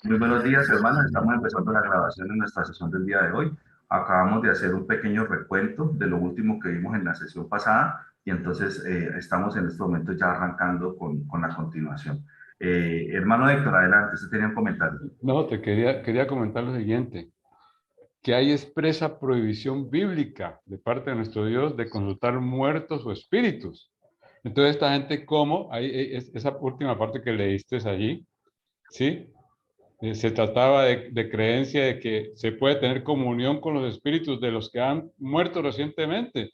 Muy buenos días, hermanos. Estamos empezando la grabación de nuestra sesión del día de hoy. Acabamos de hacer un pequeño recuento de lo último que vimos en la sesión pasada y entonces estamos en este momento ya arrancando con la continuación. Hermano Héctor, adelante, usted tenía un comentario. No, quería comentar lo siguiente, que hay expresa prohibición bíblica de parte de nuestro Dios de consultar muertos o espíritus. Entonces, esta gente, ¿cómo? Ahí, esa última parte que leíste allí, ¿sí? Se trataba de creencia de que se puede tener comunión con los espíritus de los que han muerto recientemente.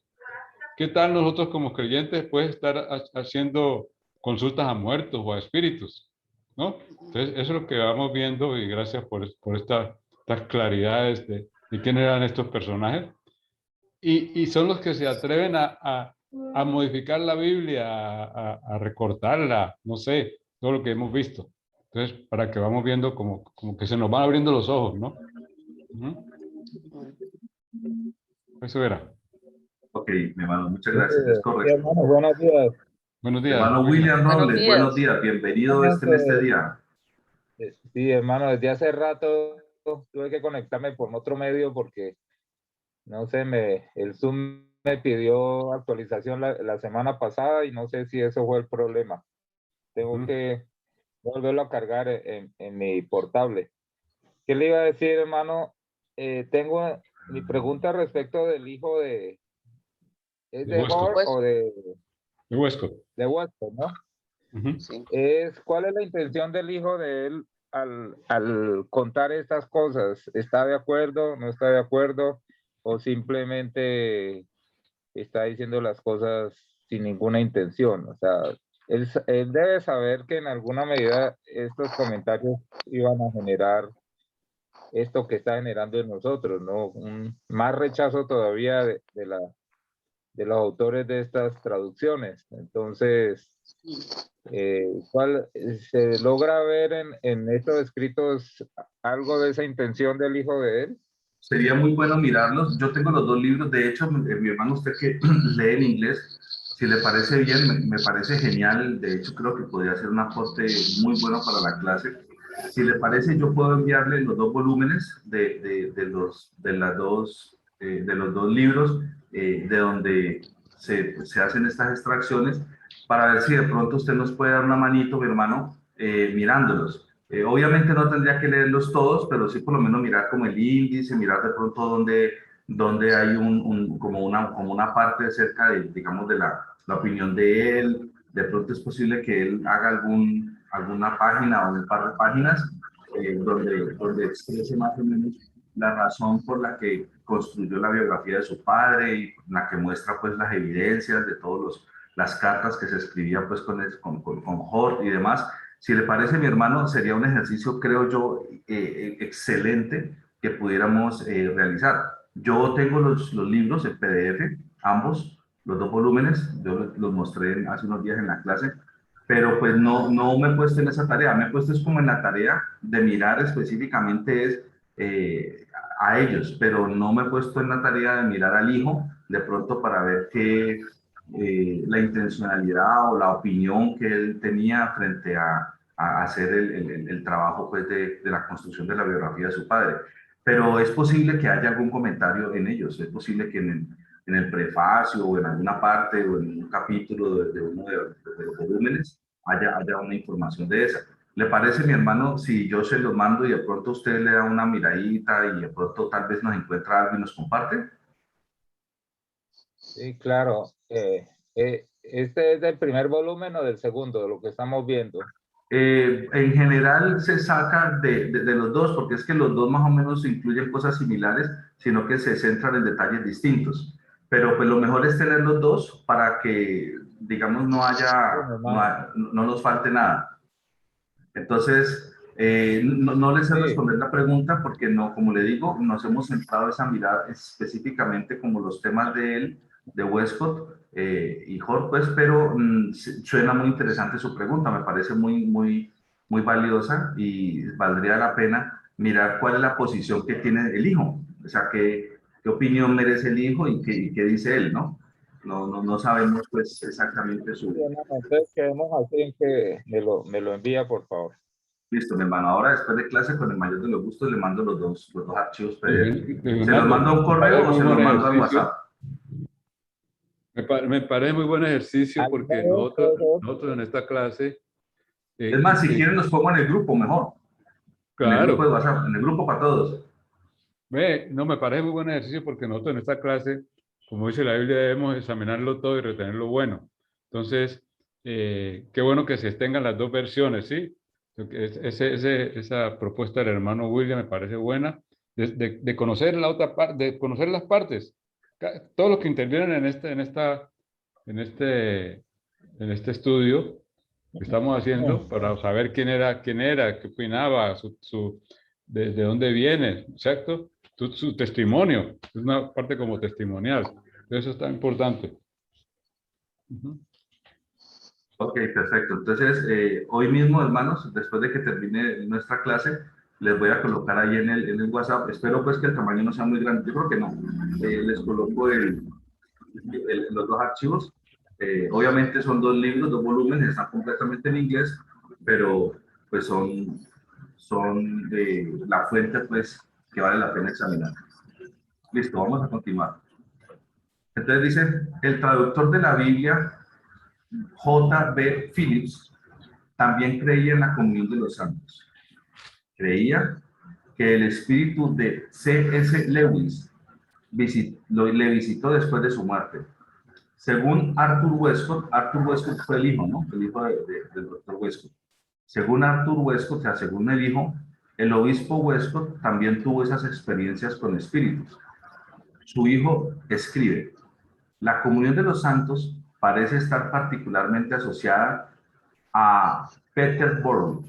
¿Qué tal nosotros como creyentes puede estar haciendo consultas a muertos o a espíritus? ¿No? Entonces, eso es lo que vamos viendo y gracias por estas claridades de quién eran estos personajes. Y son los que se atreven a modificar la Biblia, a recortarla, no sé, todo lo que hemos visto. Entonces, para que vamos viendo como que se nos van abriendo los ojos, ¿no? Ujú. Eso era. Ok, mi hermano, muchas gracias, es Sí, correcto. hermano, buenos días. Buenos días, Hermano William. William Buenos Robles, buenos días. días, bienvenido en este Realmente, día. sí, hermano, desde hace rato tuve que conectarme por otro medio porque, no sé, el Zoom me pidió actualización la semana pasada y no sé si eso fue el problema. Tengo Ujú. que volverlo a cargar en mi portable. ¿Qué le iba a decir, hermano? Tengo mi pregunta respecto del hijo ¿es De de Westcott. Hort Pues, o De Westcott. de Weston, no? Ujú. sí. ¿Cuál es la intención del hijo de él al contar estas cosas? ¿Está de acuerdo? ¿No está de acuerdo? ¿O simplemente está diciendo las cosas sin ninguna intención? O sea, él debe saber que en alguna medida estos comentarios iban a generar esto que está generando en nosotros, ¿no? Un más rechazo todavía de los autores de estas traducciones. Entonces, ¿se logra ver en estos escritos algo de esa intención del hijo de él? Sería muy bueno mirarlos. Yo tengo los dos libros, de hecho, mi hermano, usted que lee en inglés, si le parece bien, me parece genial. De hecho, creo que podría ser un aporte muy bueno para la clase. Si le parece, yo puedo enviarle los dos volúmenes de los dos libros de donde se hacen estas extracciones para ver si de pronto usted nos puede dar una manito, mi hermano, mirándolos. Obviamente no tendría que leerlos todos, pero sí por lo menos mirar como el índice, mirar de pronto dónde hay como una parte acerca de, digamos, de la opinión de él. De pronto es posible que él haga alguna página o un par de páginas donde exprese más o menos la razón por la que construyó la biografía de su padre y la que muestra pues las evidencias de todas las cartas que se escribía pues con Hort y demás. Si le parece, mi hermano, sería un ejercicio, creo yo, excelente que pudiéramos realizar. Yo tengo los libros en PDF, ambos, los dos volúmenes, yo los mostré hace unos días en la clase, pero pues no me he puesto en esa tarea, me he puesto es como en la tarea de mirar específicamente a ellos, pero no me he puesto en la tarea de mirar al hijo, de pronto para ver qué, la intencionalidad o la opinión que él tenía frente a hacer el trabajo pues, de la construcción de la biografía de su padre. Pero es posible que haya algún comentario en ellos, es posible que en el prefacio o en alguna parte o en un capítulo de uno de los volúmenes haya una información de esa. ¿Le parece, mi hermano, si yo se los mando y de pronto usted le da una miradita y de pronto tal vez nos encuentra algo y nos comparte? Sí, claro. ¿Este es del primer volumen o del segundo, de lo que estamos viendo? En general se saca de los dos, porque es que los dos más o menos incluyen cosas similares, sino que se centran en detalles distintos. Pero pues lo mejor es tener los dos para que, digamos, Bueno, hermano. no nos falte nada. Entonces, no les sé Sí, responder la pregunta porque no, como le digo, nos hemos centrado esa mirada específicamente como los temas de él, de Westcott y Hort, pues, pero suena muy interesante su pregunta, me parece muy valiosa y valdría la pena mirar cuál es la posición que tiene el hijo, o sea, qué opinión merece el hijo y qué dice él, ¿no? No sabemos pues exactamente sí, su... hermano. Entonces quedemos así en que me lo envía, por favor. Listo, mi hermano. Ahora, después de clase, con el mayor de los gustos, le mando los dos archivos PDF. ¿Se los Leonardo, mando a un me parece correo o muy se buen los mando al ejercicio. WhatsApp? Me parece muy buen ejercicio porque nosotros en esta clase, Es más, si quieren, los pongo en el grupo mejor. En el grupo de claro, WhatsApp, en el grupo para todos. no me parece muy buen ejercicio porque nosotros en esta clase, como dice la Biblia, debemos examinarlo todo y retener lo bueno. Entonces, qué bueno que se tengan las dos versiones, ¿sí? Esa propuesta del hermano William me parece buena, de conocer la otra parte, de conocer las partes. Todos los que intervienen en este estudio que estamos haciendo para saber quién era, qué opinaba, de dónde viene, ¿cierto? Su testimonio, es una parte como testimonial. Eso está importante. Ok, perfecto. Entonces, hoy mismo, hermanos, después de que termine nuestra clase, les voy a colocar ahí en el WhatsApp. Espero pues que el tamaño no sea muy grande. Yo creo que no. Les coloco los dos archivos. Obviamente son dos libros, dos volúmenes, están completamente en inglés, pero pues son de la fuente pues que vale la pena examinar. Listo, vamos a continuar. Entonces dice, el traductor de la Biblia, J.B. Phillips, también creía en la comunión de los santos. Creía que el espíritu de C.S. Lewis le visitó después de su muerte. Según Arthur Westcott fue el hijo, ¿no? El hijo del doctor Westcott. Según Arthur Westcott, o sea, según el hijo, el obispo Westcott también tuvo esas experiencias con espíritus. Su hijo escribe, la comunión de los santos parece estar particularmente asociada a Peterborough.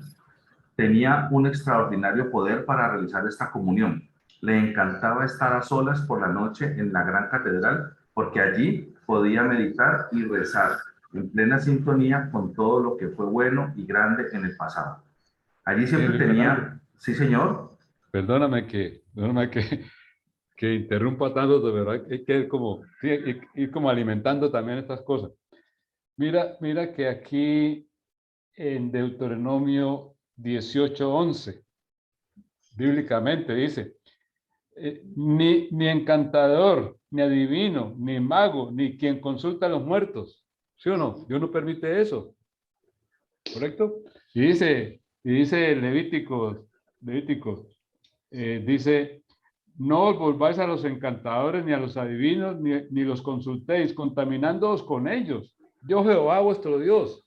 Tenía un extraordinario poder para realizar esta comunión. Le encantaba estar a solas por la noche en la gran catedral porque allí podía meditar y rezar en plena sintonía con todo lo que fue bueno y grande en el pasado. Allí siempre tenía, sí señor. Perdóname que interrumpa tanto, de verdad, hay que ir como alimentando también estas cosas. Mira que aquí en Deuteronomio 18:11, bíblicamente dice, ni encantador, ni adivino, ni mago, ni quien consulta a los muertos. ¿Sí o no? Dios no permite eso. ¿Correcto? Y dice Levítico, dice, no os volváis a los encantadores ni a los adivinos, ni los consultéis, contaminándoos con ellos. Yo Jehová vuestro Dios.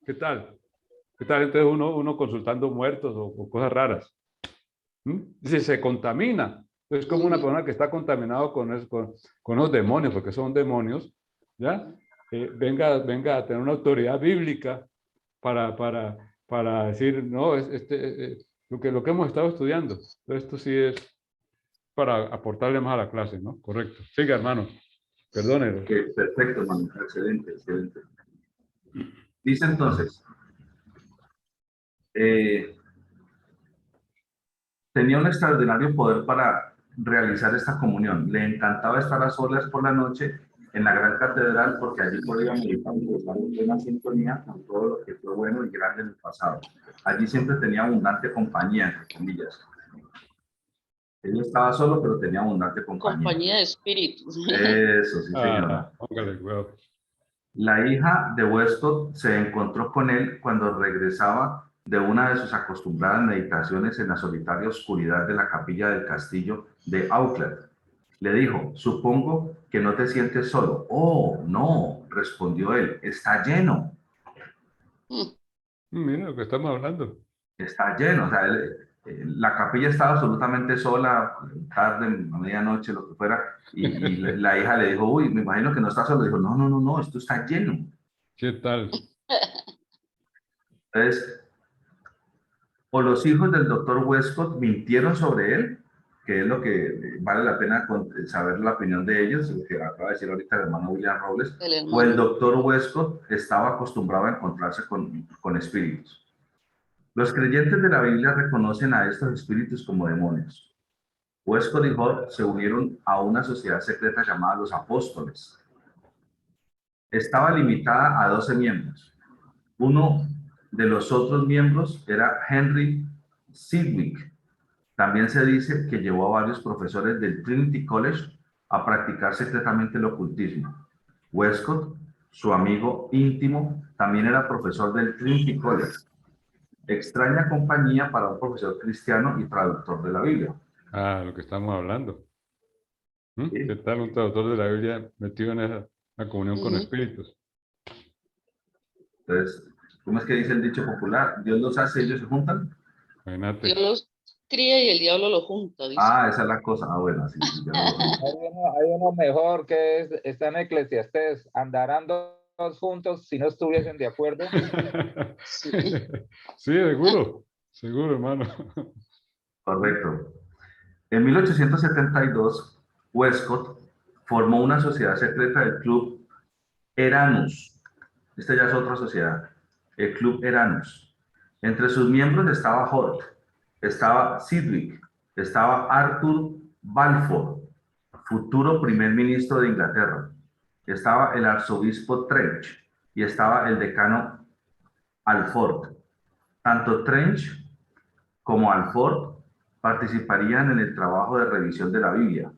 ¿Qué tal? ¿Qué tal entonces uno consultando muertos o cosas raras? Dice, se contamina. Es como una persona que está contaminado con los demonios, porque son demonios, ¿ya? Venga a tener una autoridad bíblica para decir, no, lo que hemos estado estudiando. Esto sí es para aportarle más a la clase, ¿no? Correcto. Siga, hermano. Perdónelo. Perfecto, hermano. Excelente, excelente. Dice entonces, tenía un extraordinario poder para realizar esta comunión. Le encantaba estar a solas por la noche en la gran catedral porque allí podía meditar y estar en plena sintonía con todo lo que fue bueno y grande en el pasado. Allí siempre tenía abundante compañía, entre comillas. Él estaba solo, pero tenía abundante compañía. Compañía de espíritus. Eso, sí, señora. La hija de Westcott se encontró con él cuando regresaba de una de sus acostumbradas meditaciones en la solitaria oscuridad de la capilla del castillo de Auckland. Le dijo, supongo que no te sientes solo. Oh, no, respondió él, está lleno. Mira lo que estamos hablando. Está lleno, o sea, la capilla estaba absolutamente sola, tarde, a medianoche, lo que fuera, y la hija le dijo, uy, me imagino que no está solo. Dijo, no, esto está lleno. ¿Qué tal? Entonces, o los hijos del doctor Westcott mintieron sobre él, que es lo que vale la pena saber la opinión de ellos, lo que acaba de decir ahorita el hermano William Robles, o el doctor Westcott estaba acostumbrado a encontrarse con espíritus. Los creyentes de la Biblia reconocen a estos espíritus como demonios. Westcott y Hobbes se unieron a una sociedad secreta llamada los Apóstoles. Estaba limitada a 12 miembros. Uno de los otros miembros era Henry Sidgwick. También se dice que llevó a varios profesores del Trinity College a practicar secretamente el ocultismo. Westcott, su amigo íntimo, también era profesor del Trinity College. Extraña compañía para un profesor cristiano y traductor de la Biblia. Ah, lo que estamos hablando. ¿Mm? ¿Sí? ¿Qué tal un traductor de la Biblia metido en esa la comunión con espíritus? Entonces, ¿cómo es que dice el dicho popular? Dios los hace, ellos se juntan. Imagínate. Dios los cría y el diablo los junta, dice. Ah, esa es la cosa. Ah, bueno, sí, sí, ya lo Hay uno mejor que está en Eclesiastés. Andarán dos juntos si no estuviesen de acuerdo. Sí. Sí, seguro. Seguro, hermano. Correcto. En 1872, Westcott formó una sociedad secreta del Club Eranus. Esta ya es otra sociedad, el Club Eranus. Entre sus miembros estaba Hort, estaba Sidgwick, estaba Arthur Balfour, futuro primer ministro de Inglaterra, estaba el arzobispo Trench y estaba el decano Alford. Tanto Trench como Alford participarían en el trabajo de revisión de la Biblia.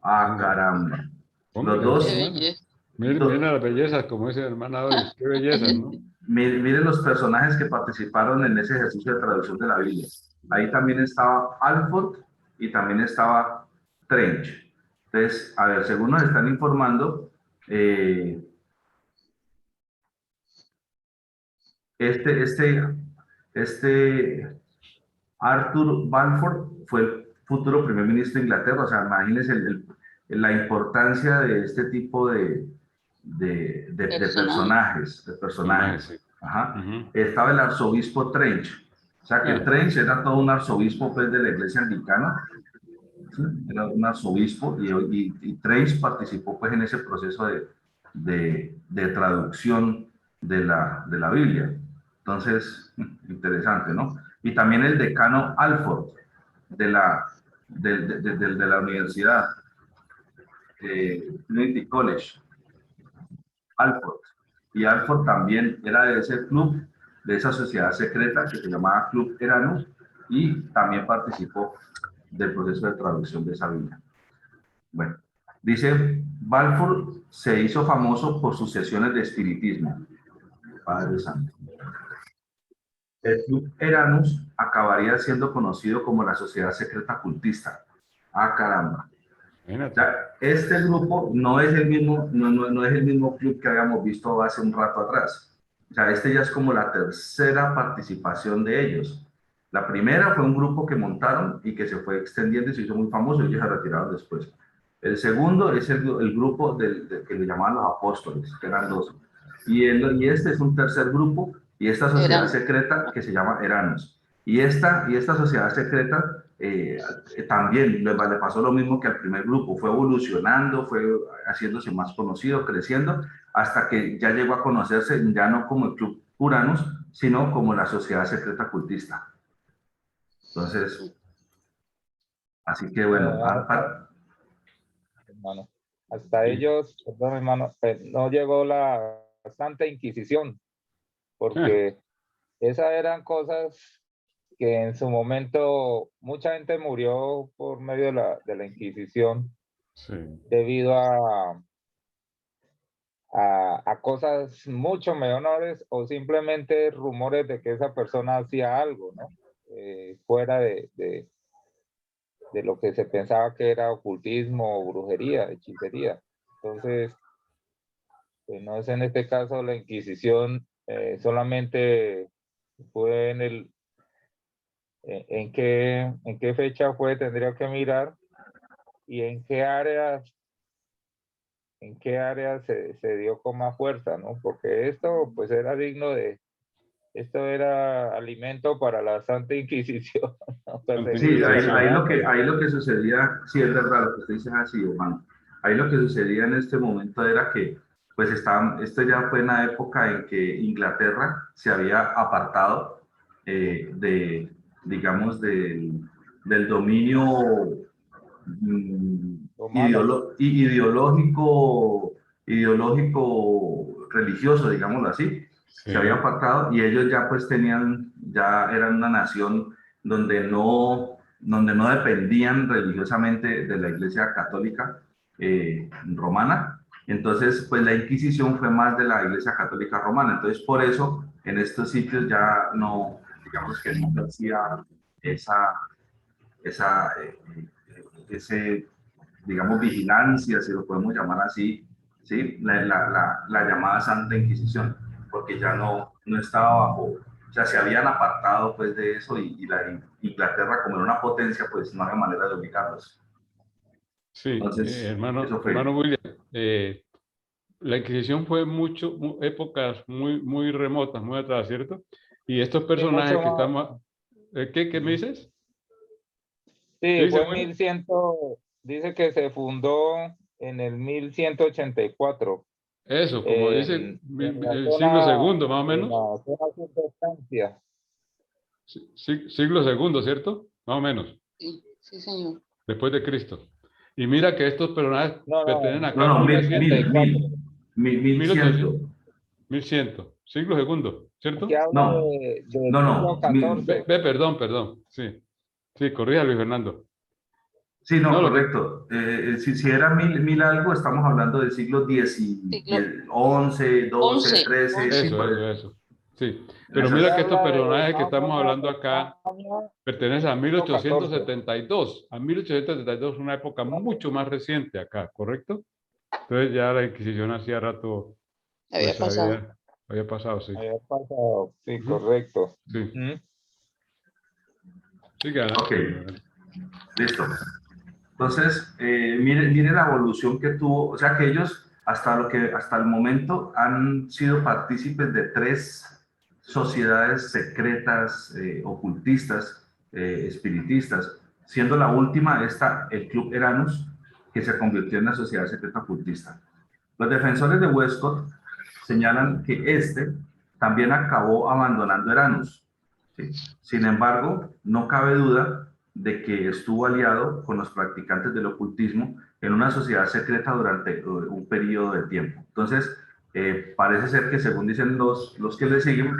Ah, caramba. Hombre, Los Qué dos, belleza. Miren las bellezas, como dice el hermano Doris. Qué bellezas, ¿no? miren los personajes que participaron en ese ejercicio de traducción de la Biblia. Ahí también estaba Alford y también estaba Trench. Entonces, a ver, según nos están informando, este Arthur Balfour fue el futuro primer ministro de Inglaterra. O sea, imagínense la importancia de este tipo de personajes. Sí. Ajá. Ujú. Estaba el arzobispo Trench. O sea, que Trench era todo un arzobispo pues, de la iglesia anglicana. ¿Sí? Era un arzobispo y Trench participó pues, en ese proceso de traducción de la Biblia. Entonces, interesante, ¿no? Y también el decano Alford de la universidad, Trinity College, Alford. Y Alford también era de ese club, de esa sociedad secreta que se llamaba Club Eranus, y también participó del proceso de traducción de esa Biblia. Bueno, dice, Balfour se hizo famoso por sus sesiones de espiritismo. Padre Santo. El Club Eranus acabaría siendo conocido como la Sociedad Secreta Cultista. Ah, caramba. Imagínate. Ya, este grupo no es el mismo, no es el mismo club que habíamos visto hace un rato atrás. O sea, este ya es como la tercera participación de ellos. La primera fue un grupo que montaron y que se fue extendiendo y se hizo muy famoso y ellos se retiraron después. El segundo es el grupo que le llamaban los apóstoles, que eran 12. Y este es un tercer grupo y esta sociedad Eran. secreta que se llama Eranos. Y esta sociedad secreta también le pasó lo mismo que al primer grupo, fue evolucionando, fue haciéndose más conocido, creciendo, hasta que ya llegó a conocerse ya no como el Club Uranus, sino como la Sociedad Secreta Cultista. Entonces, así que bueno, Hermano, hasta ellos, perdón, hermano, no llegó la Santa Inquisición, porque esas eran cosas que en su momento mucha gente murió por medio de la Inquisición Sí. debido a cosas mucho menores o simplemente rumores de que esa persona hacía algo, ¿no? Fuera de lo que se pensaba que era ocultismo, brujería, hechicería. Entonces, pues no es en este caso la Inquisición, solamente fue en qué fecha fue, tendría que mirar, y en qué áreas se dio con más fuerza, ¿no? Porque esto pues era esto era alimento para la Santa Inquisición, ¿no? sí, Perseguir ahí lo que sucedía, sí es verdad lo que usted dice así, hermano. Ahí lo que sucedía en este momento era que, pues esto ya fue en la época en que Inglaterra se había apartado digamos, del dominio romano. ideológico religioso, digámoslo así, se había apartado y ellos ya pues ya eran una nación donde no dependían religiosamente de la Iglesia Católica romana. Entonces, pues la Inquisición fue más de la Iglesia Católica romana. Entonces, por eso, en estos sitios ya no, digamos que no hacía ese, digamos, vigilancia, si lo podemos llamar así, ¿sí? La llamada Santa Inquisición, porque ya no estaba bajo, o sea, se habían apartado pues de eso y la Inglaterra, como era una potencia, pues no había manera de ubicarlos. Sí, Entonces, eso fue. hermano William, la Inquisición fue épocas muy remotas, muy atrás, ¿cierto? Y estos personajes que estamos... ¿Qué me dices? Sí, fue en 1100, dice que se fundó en el 1184. Eso, como dice el siglo zona, segundo, más o en menos. la zona circunstancia. Siglo segundo, ¿cierto? Más o menos. Sí, señor. Después de Cristo. Y mira que estos personajes pertenecen acá No, muy recientes. 1100. 1100. Siglo segundo, ¿cierto? Que habla de siglo XIV. Perdón. Sí, corrija Luis Fernando. Sí, no, correcto. Si era 1000 algo, estamos hablando del siglo XI, XI, XII, XIII. Eso. Sí, pero mira que estos personajes que estamos hablando acá pertenecen a 1872. A 1872 es una época mucho más reciente acá, ¿correcto? Entonces ya la Inquisición hacía rato Había pasado. Había pasado, sí. Había pasado, sí, correcto. Sí. Sí, claro. Ok, listo. Entonces, mire la evolución que tuvo, o sea que ellos hasta el momento han sido partícipes de 3 sociedades secretas, ocultistas, espiritistas, siendo la última el Club Eranus, que se convirtió en la sociedad secreta ocultista. Los defensores de Westcott señalan que también acabó abandonando Eranus. ¿Sí? Sin embargo, no cabe duda de que estuvo aliado con los practicantes del ocultismo en una sociedad secreta durante un periodo de tiempo. Entonces, parece ser que, según dicen los que le siguen,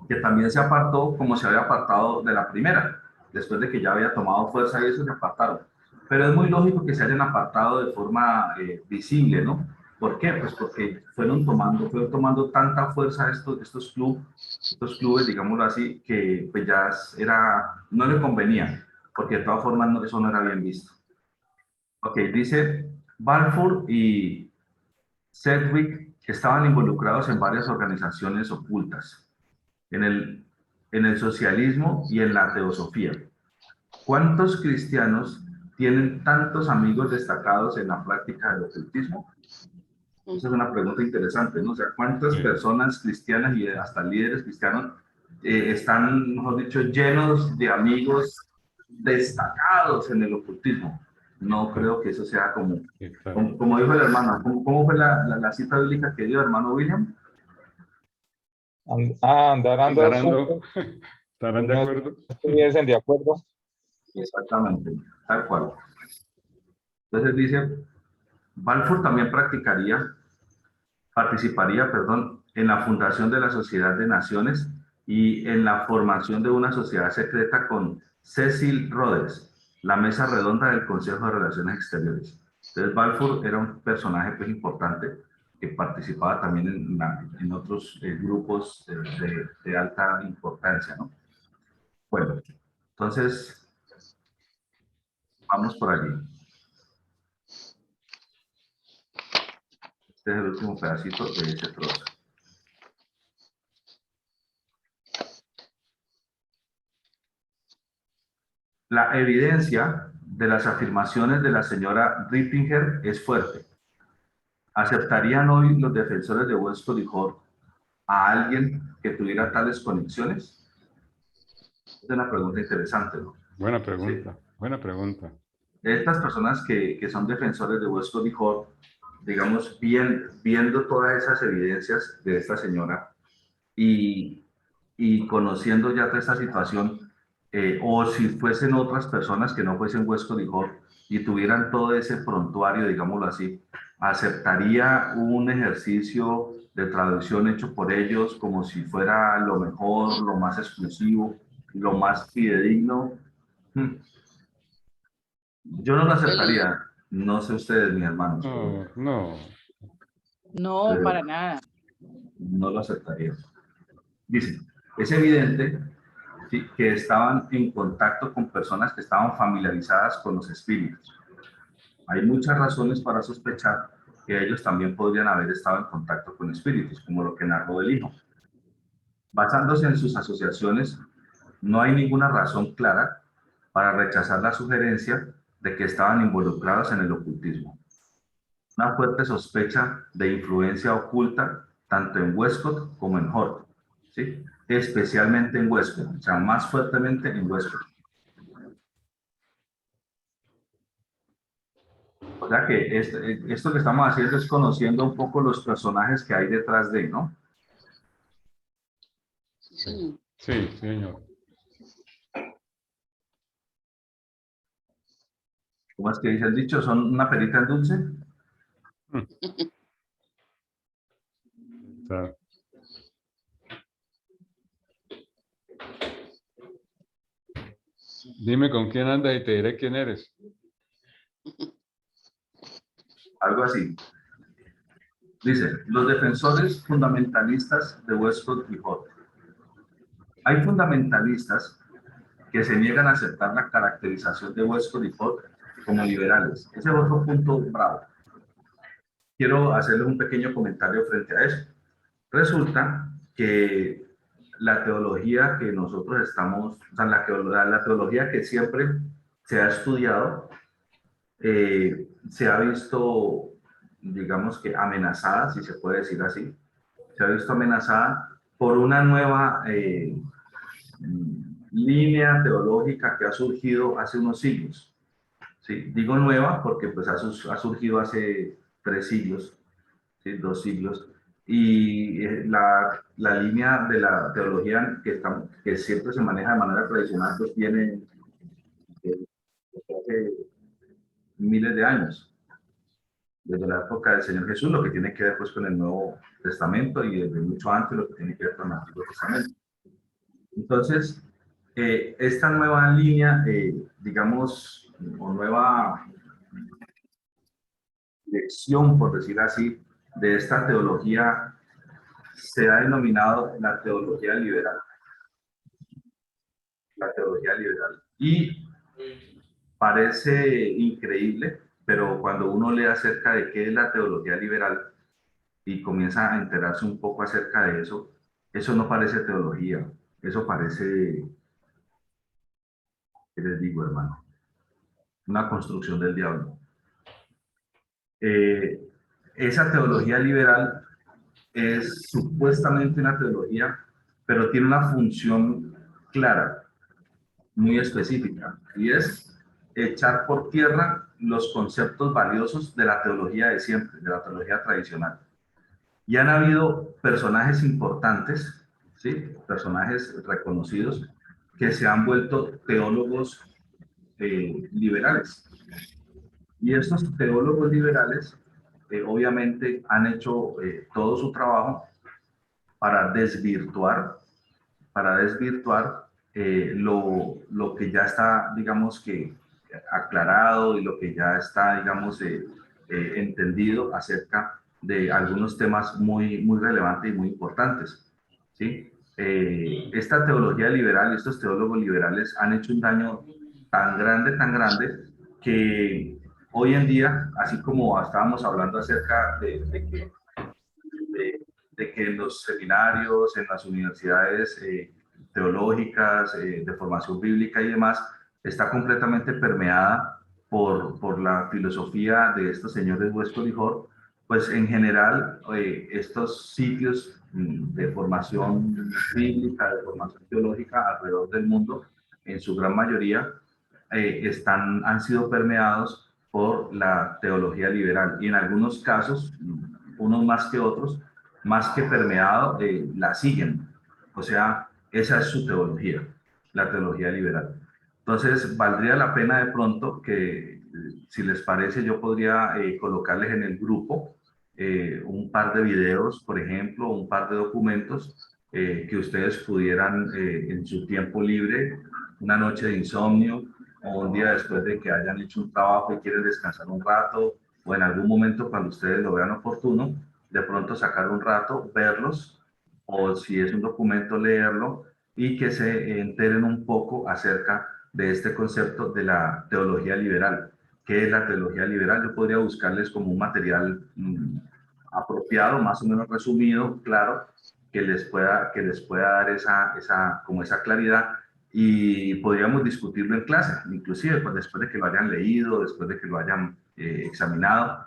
que también se apartó como se había apartado de la primera, después de que ya había tomado fuerza y eso se apartaron. Pero es muy lógico que se hayan apartado de forma visible, ¿no? ¿Por qué? Pues porque fueron tomando tanta fuerza estos clubes, digámoslo así, que pues ya no le convenía, porque de todas formas eso no era bien visto. Ok, dice Balfour y Sedgwick estaban involucrados en varias organizaciones ocultas, en el socialismo y en la teosofía. ¿Cuántos cristianos tienen tantos amigos destacados en la práctica del ocultismo? Esa es una pregunta interesante, ¿no? O sea, ¿cuántas personas cristianas y hasta líderes cristianos están, mejor dicho, llenos de amigos destacados en el ocultismo? No creo que eso sea como dijo el hermano. ¿Cómo fue la cita bíblica que dio el hermano William? Andarán de acuerdo. Estuviesen de acuerdo. Exactamente, tal cual. Entonces dice, Balfour también participaría, en la fundación de la Sociedad de Naciones y en la formación de una sociedad secreta con Cecil Rhodes, la mesa redonda del Consejo de Relaciones Exteriores. Entonces Balfour era un personaje pues, importante que participaba también en otros grupos de alta importancia, ¿no? Bueno, entonces vamos por allí. Este es el último pedacito de ese trozo. La evidencia de las afirmaciones de la señora Rippinger es fuerte. ¿Aceptarían hoy los defensores de Westcott y Hort a alguien que tuviera tales conexiones? Es una pregunta interesante, ¿no? Buena pregunta, Sí. buena pregunta. Estas personas que son defensores de Westcott y Hort, digamos, viendo todas esas evidencias de esta señora y conociendo ya toda esta situación, o si fuesen otras personas que no fuesen Westcott y Hort y tuvieran todo ese prontuario, digámoslo así, ¿aceptaría un ejercicio de traducción hecho por ellos como si fuera lo mejor, lo más exclusivo, lo más fidedigno. Yo no lo aceptaría. No sé ustedes, mis hermanos, pero No. No, para nada. no lo aceptaría. Dice, es evidente, ¿sí?, que estaban en contacto con personas que estaban familiarizadas con los espíritus. Hay muchas razones para sospechar que ellos también podrían haber estado en contacto con espíritus, como lo que narró el hijo. Basándose en sus asociaciones, no hay ninguna razón clara para rechazar la sugerencia de que estaban involucrados en el ocultismo. Una fuerte sospecha de influencia oculta tanto en Westcott como en Hort, ¿sí?, especialmente en Westcott, o sea, más fuertemente en Westcott. O sea que esto que estamos haciendo es conociendo un poco los personajes que hay detrás de, ¿no? Sí, señor. Sí, señor. ¿Cómo es que dice el dicho? ¿Son una perita en dulce? Está. Dime con quién andas y te diré quién eres. Algo así. Dice, los defensores fundamentalistas de Westcott y Hort. Hay fundamentalistas que se niegan a aceptar la caracterización de Westcott y Hort como liberales. Ese es otro punto bravo. Quiero hacerles un pequeño comentario frente a eso. Resulta que la teología que nosotros estamos, o sea, la teología que siempre se ha estudiado, se ha visto, digamos que amenazada, si se puede decir así, se ha visto amenazada por una nueva línea teológica que ha surgido hace unos siglos. ¿Sí? Digo nueva porque pues ha surgido hace 3 siglos, ¿sí?, 2 siglos, y la línea de la teología que siempre se maneja de manera tradicional pues viene desde hace miles de años, desde la época del Señor Jesús, lo que tiene que ver pues con el Nuevo Testamento, y desde mucho antes lo que tiene que ver con el Antiguo Testamento. Entonces, esta nueva línea, digamos, o nueva dirección, por decir así, de esta teología se ha denominado la teología liberal. La teología liberal. Y parece increíble, pero cuando uno lee acerca de qué es la teología liberal y comienza a enterarse un poco acerca de eso, eso no parece teología, eso parece, ¿qué les digo, hermano? Una construcción del diablo. Esa teología liberal es supuestamente una teología, pero tiene una función clara, muy específica, y es echar por tierra los conceptos valiosos de la teología de siempre, de la teología tradicional. Y han habido personajes importantes, ¿sí?, personajes reconocidos, que se han vuelto teólogos liberales. Y estos teólogos liberales, obviamente, han hecho todo su trabajo para desvirtuar lo que ya está, digamos que, aclarado, y lo que ya está, digamos, entendido acerca de algunos temas muy, muy relevantes y muy importantes, ¿sí? Esta teología liberal y estos teólogos liberales han hecho un daño tan grande, que hoy en día, así como estábamos hablando acerca de que en los seminarios, en las universidades teológicas, de formación bíblica y demás, está completamente permeada por la filosofía de estos señores Westcott y Hort, pues en general estos sitios de formación bíblica, de formación teológica alrededor del mundo, en su gran mayoría, han sido permeados por la teología liberal, y en algunos casos, unos más que otros, más que permeado, la siguen. O sea, esa es su teología, la teología liberal. Entonces, valdría la pena de pronto que, si les parece, yo podría colocarles en el grupo un par de videos, por ejemplo, un par de documentos que ustedes pudieran en su tiempo libre, una noche de insomnio o un día después de que hayan hecho un trabajo y quieren descansar un rato, o en algún momento cuando ustedes lo vean oportuno, de pronto sacar un rato, verlos, o si es un documento, leerlo, y que se enteren un poco acerca de este concepto de la teología liberal. ¿Qué es la teología liberal? Yo podría buscarles como un material apropiado, más o menos resumido, claro, que les pueda dar como esa claridad, y podríamos discutirlo en clase, inclusive pues, después de que lo hayan leído, después de que lo hayan examinado,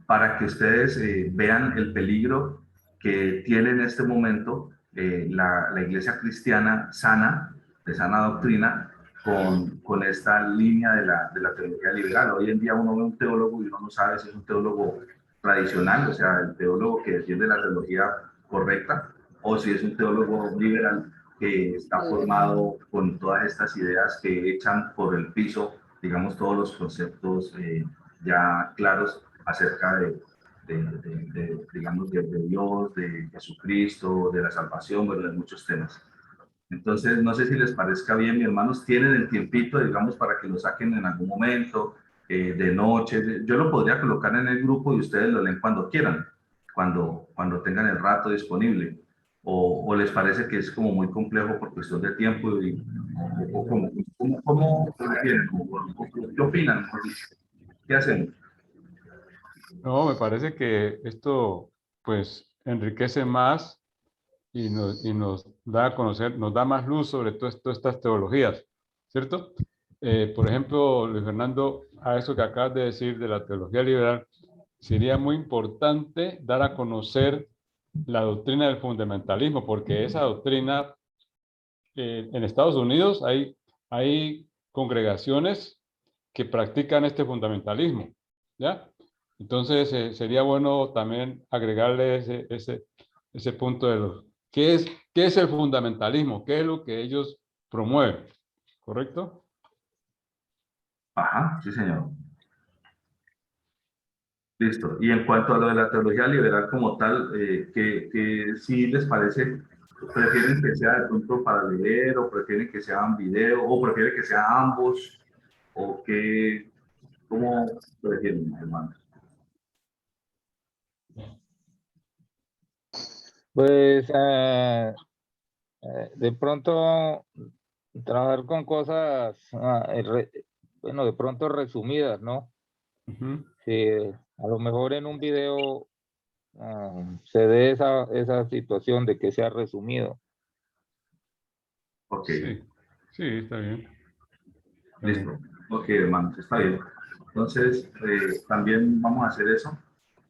para que ustedes vean el peligro que tiene en este momento la iglesia cristiana sana, de sana doctrina, con esta línea de la teología liberal. Hoy en día uno ve un teólogo y uno no sabe si es un teólogo tradicional, o sea, el teólogo que defiende la teología correcta, o si es un teólogo liberal que está formado con todas estas ideas que echan por el piso, digamos, todos los conceptos ya claros acerca digamos, de Dios, de Jesucristo, de la salvación, bueno, de muchos temas. Entonces, no sé si les parezca bien, mis hermanos, tienen el tiempito, digamos, para que lo saquen en algún momento, de noche. Yo lo podría colocar en el grupo y ustedes lo leen cuando quieran, cuando tengan el rato disponible. O les parece que es como muy complejo por cuestión de tiempo o ¿cómo prefieren? ¿Qué opinan? ¿Qué hacen? No, me parece que esto pues enriquece más y nos da a conocer, nos da más luz sobre todas estas teologías, ¿cierto? Por ejemplo, Luis Fernando, a eso que acabas de decir de la teología liberal, sería muy importante dar a conocer la doctrina del fundamentalismo, porque esa doctrina, en Estados Unidos hay congregaciones que practican este fundamentalismo, ¿ya? Entonces, sería bueno también agregarle ese punto de los... qué es el fundamentalismo? ¿Qué es lo que ellos promueven? ¿Correcto? Ajá, sí, señor. Listo. Y en cuanto a lo de la teología liberal como tal, que si les parece, prefieren que sea de pronto para leer, o prefieren que sea un video, o prefieren que sea ambos, o que, ¿cómo prefieren, hermano? Pues de pronto trabajar con cosas, bueno, de pronto resumidas, ¿no? Ujú. Si a lo mejor en un video se dé esa situación de que sea resumido. Ok, Sí, sí, está bien. Está listo. bien. Ok, hermanos, está bien. Entonces, también vamos a hacer eso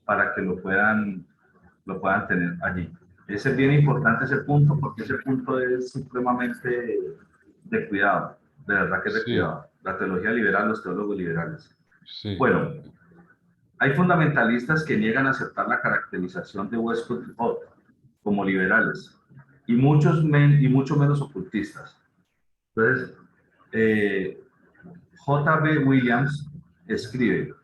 para que lo puedan tener allí. Ese es bien importante ese punto, porque ese punto es supremamente de cuidado, de verdad que es de Sí, cuidado. La teología liberal, los teólogos liberales. sí. Bueno, hay fundamentalistas que niegan a aceptar la caracterización de Westcott y Hort como liberales, y mucho menos ocultistas. Entonces, J.B. Williams escribe: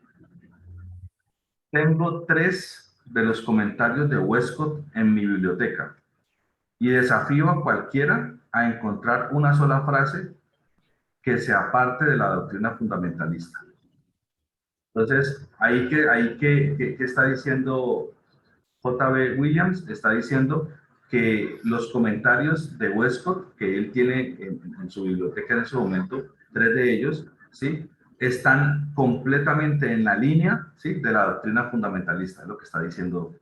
tengo 3 de los comentarios de Westcott en mi biblioteca y desafío a cualquiera a encontrar una sola frase que se aparte de la doctrina fundamentalista. Entonces, ¿qué está diciendo J.B. Williams? Está diciendo que los comentarios de Westcott, que él tiene en su biblioteca en ese momento, 3 de ellos, ¿sí?, están completamente en la línea, ¿sí?, de la doctrina fundamentalista, es lo que está diciendo,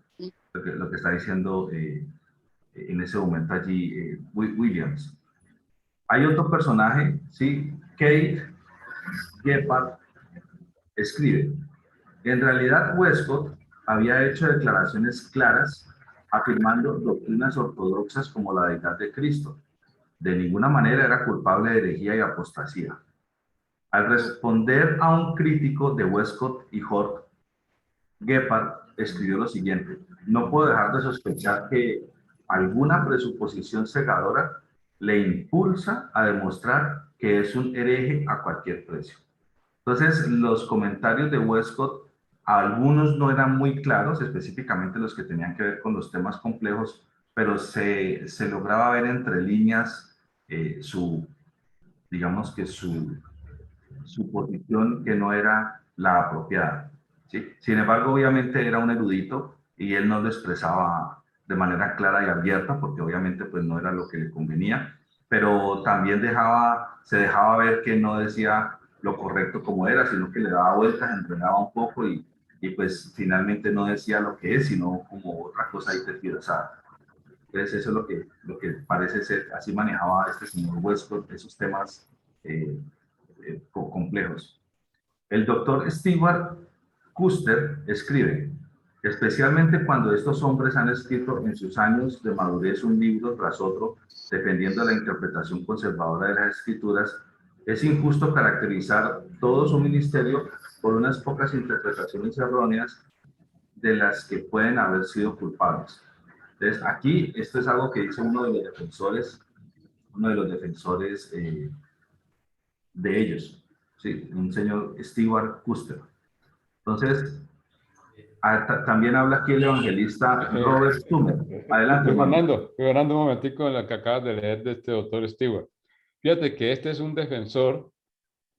lo que está diciendo en ese momento allí Williams. Hay otro personaje, ¿sí? Kate Gephardt escribe: en realidad Westcott había hecho declaraciones claras afirmando doctrinas ortodoxas como la deidad de Cristo. De ninguna manera era culpable de herejía y apostasía. Al responder a un crítico de Westcott y Hort, Gephardt escribió lo siguiente: no puedo dejar de sospechar que alguna presuposición cegadora le impulsa a demostrar que es un hereje a cualquier precio. Entonces, los comentarios de Westcott Algunos no eran muy claros, específicamente los que tenían que ver con los temas complejos, pero se lograba ver entre líneas digamos que su posición que no era la apropiada, ¿sí? Sin embargo, obviamente era un erudito y él no lo expresaba de manera clara y abierta, porque obviamente pues no era lo que le convenía, pero también se dejaba ver que no decía lo correcto como era, sino que le daba vueltas, enredaba un poco y pues finalmente no decía lo que es, sino como otra cosa ahí tergiversada. Entonces eso es lo que parece ser, así manejaba este señor Westcott esos temas complejos. El doctor Stewart Custer escribe, especialmente cuando estos hombres han escrito en sus años de madurez un libro tras otro, defendiendo la interpretación conservadora de las escrituras, es injusto caracterizar todo su ministerio por unas pocas interpretaciones erróneas de las que pueden haber sido culpables. Entonces, aquí, esto es algo que dice uno de los defensores de ellos, ¿sí? Un señor Stewart Custer. Entonces, también habla aquí el evangelista Robert Schumer. Adelante, hermano. Fernando, un momentico en lo que acabas de leer de este doctor Stewart. Fíjate que este es un defensor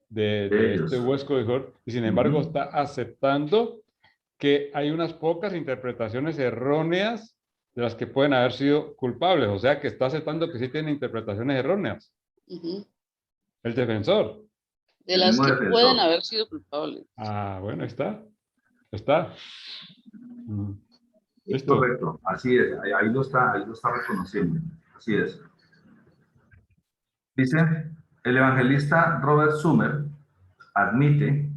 de este Westcott y sin embargo está aceptando que hay unas pocas interpretaciones erróneas de las que pueden haber sido culpables. O sea que está aceptando que sí tienen interpretaciones erróneas. El defensor. De las que pueden haber sido culpables. Ah, bueno, está. Está. Es correcto, así es, ahí lo está reconociendo, así es. Dice, el evangelista Robert Schumer admite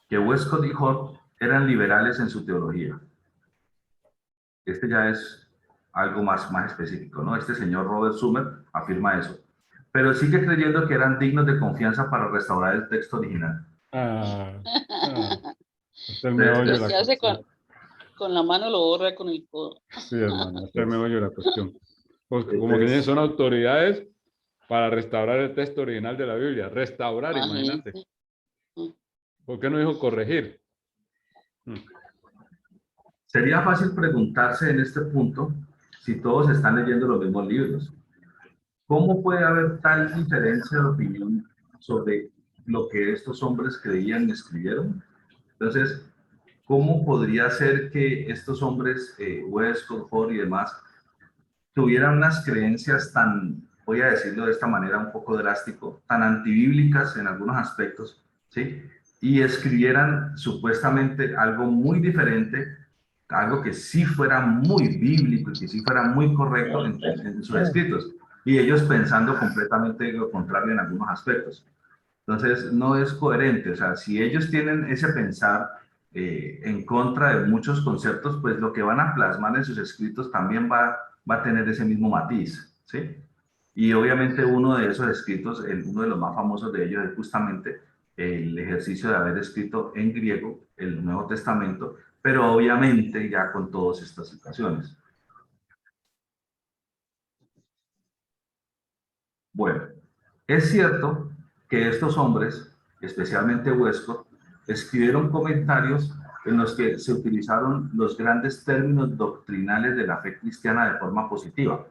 que Westcott y Hort eran liberales en su teología. Este ya es algo más específico, ¿no? Este señor Robert Schumer afirma eso, pero sigue creyendo que eran dignos de confianza para restaurar el texto original. Este me oye lo que hace con la mano lo borra con el codo. Sí, hermano, este me oye la cuestión. Pues, como que son autoridades para restaurar el texto original de la Biblia. Restaurar, imagínate. ¿Por qué no dijo corregir? Sería fácil preguntarse en este punto si todos están leyendo los mismos libros. ¿Cómo puede haber tal diferencia de opinión sobre lo que estos hombres creían y escribieron? Entonces, ¿cómo podría ser que estos hombres, Westcott, Hort y demás, tuvieran unas creencias tan, voy a decirlo de esta manera un poco drástico, tan antibíblicas en algunos aspectos, ¿sí? Y escribieran supuestamente algo muy diferente, algo que sí fuera muy bíblico y que sí fuera muy correcto en sus escritos? Y ellos pensando completamente lo contrario en algunos aspectos. Entonces, no es coherente. O sea, si ellos tienen ese pensar en contra de muchos conceptos, pues lo que van a plasmar en sus escritos también va a tener ese mismo matiz, ¿sí? Y obviamente uno de esos escritos, uno de los más famosos de ellos es justamente el ejercicio de haber escrito en griego el Nuevo Testamento, pero obviamente ya con todas estas situaciones. Bueno, es cierto que estos hombres, especialmente Westcott, escribieron comentarios en los que se utilizaron los grandes términos doctrinales de la fe cristiana de forma positiva.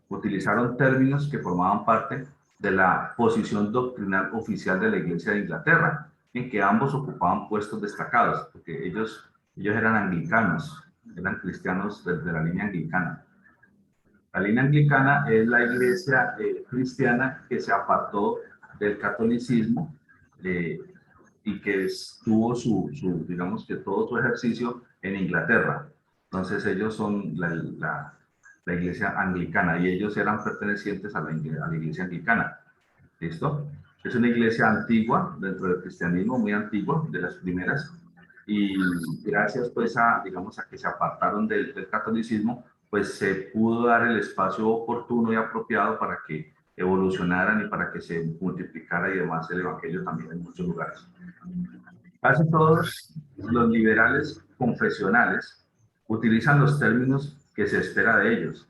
Utilizaron términos que formaban parte de la posición doctrinal oficial de la Iglesia de Inglaterra, en que ambos ocupaban puestos destacados, porque ellos eran anglicanos, eran cristianos de la línea anglicana. La línea anglicana es la iglesia cristiana que se apartó del catolicismo y que tuvo digamos que todo su ejercicio en Inglaterra. Entonces ellos son la iglesia anglicana y ellos eran pertenecientes a la iglesia anglicana. ¿Listo? Es una iglesia antigua dentro del cristianismo, muy antigua, de las primeras, y gracias pues digamos, a que se apartaron del catolicismo, pues se pudo dar el espacio oportuno y apropiado para que evolucionaran y para que se multiplicara y demás el evangelio también en muchos lugares. Casi todos los liberales confesionales utilizan los términos que se espera de ellos.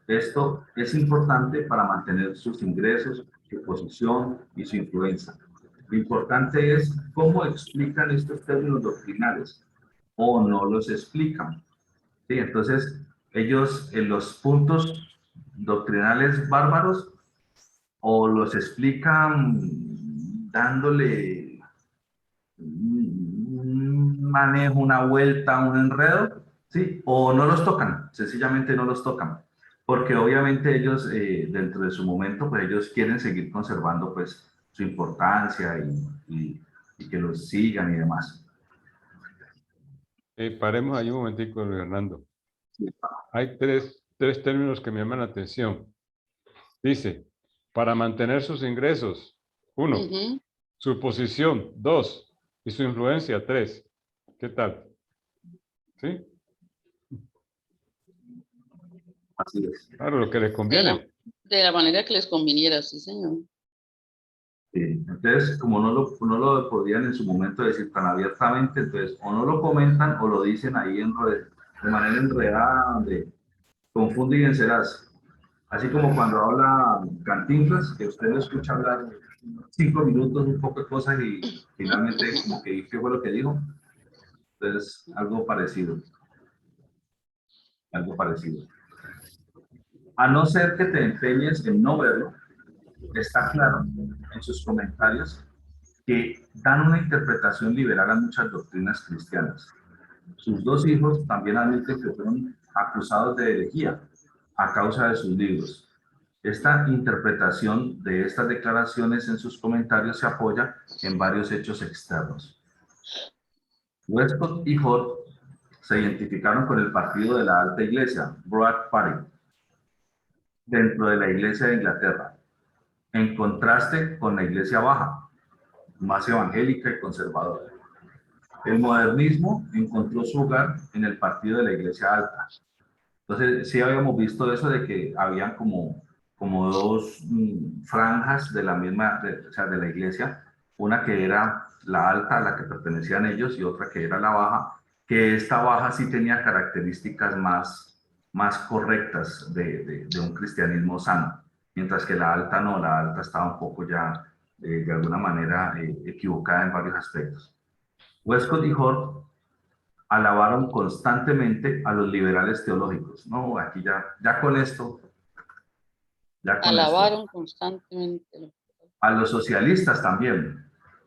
Esto es importante para mantener sus ingresos, su posición y su influencia. Lo importante es cómo explican estos términos doctrinales o no los explican. ¿Sí? Entonces, ellos en los puntos doctrinales bárbaros o los explican dándole un manejo, una vuelta, un enredo, ¿sí? O no los tocan, sencillamente no los tocan, porque obviamente ellos, dentro de su momento, pues ellos quieren seguir conservando, pues, su importancia y que los sigan y demás. Paremos ahí un momentico, Luis Hernando. Hay tres términos que me llaman la atención. Dice, para mantener sus ingresos, 1, Ujú. su posición, 2, y su influencia, 3. ¿Qué tal? ¿Sí? Así es. Claro, lo que les conviene. De la manera que les conviniera, sí, señor. Sí. Entonces, como no lo podían en su momento decir tan abiertamente, entonces o no lo comentan o lo dicen ahí de manera enredada, donde confunde y vencerás. Así como cuando habla Cantinflas, que usted lo escucha hablar 5 minutos, un poco de cosas y finalmente como que, ¿qué fue lo que dijo? Entonces, algo parecido, algo parecido. A no ser que te empeñes en no verlo, está claro en sus comentarios que dan una interpretación liberal a muchas doctrinas cristianas. Sus dos hijos también admiten que fueron acusados de herejía a causa de sus libros. Esta interpretación de estas declaraciones en sus comentarios se apoya en varios hechos externos. Westcott y Hort se identificaron con el partido de la alta iglesia, Broad Party, dentro de la iglesia de Inglaterra, en contraste con la iglesia baja, más evangélica y conservadora. El modernismo encontró su lugar en el partido de la iglesia alta. Entonces, sí habíamos visto eso de que habían como dos franjas de la misma, o sea, de la iglesia, una que era la alta a la que pertenecían ellos y otra que era la baja, que esta baja sí tenía características más correctas de un cristianismo sano, mientras que la alta no, la alta estaba un poco ya de alguna manera equivocada en varios aspectos. Westcott y Hort alabaron constantemente a los liberales teológicos. No, aquí ya con esto, ya con esto. Alabaron constantemente. A los socialistas también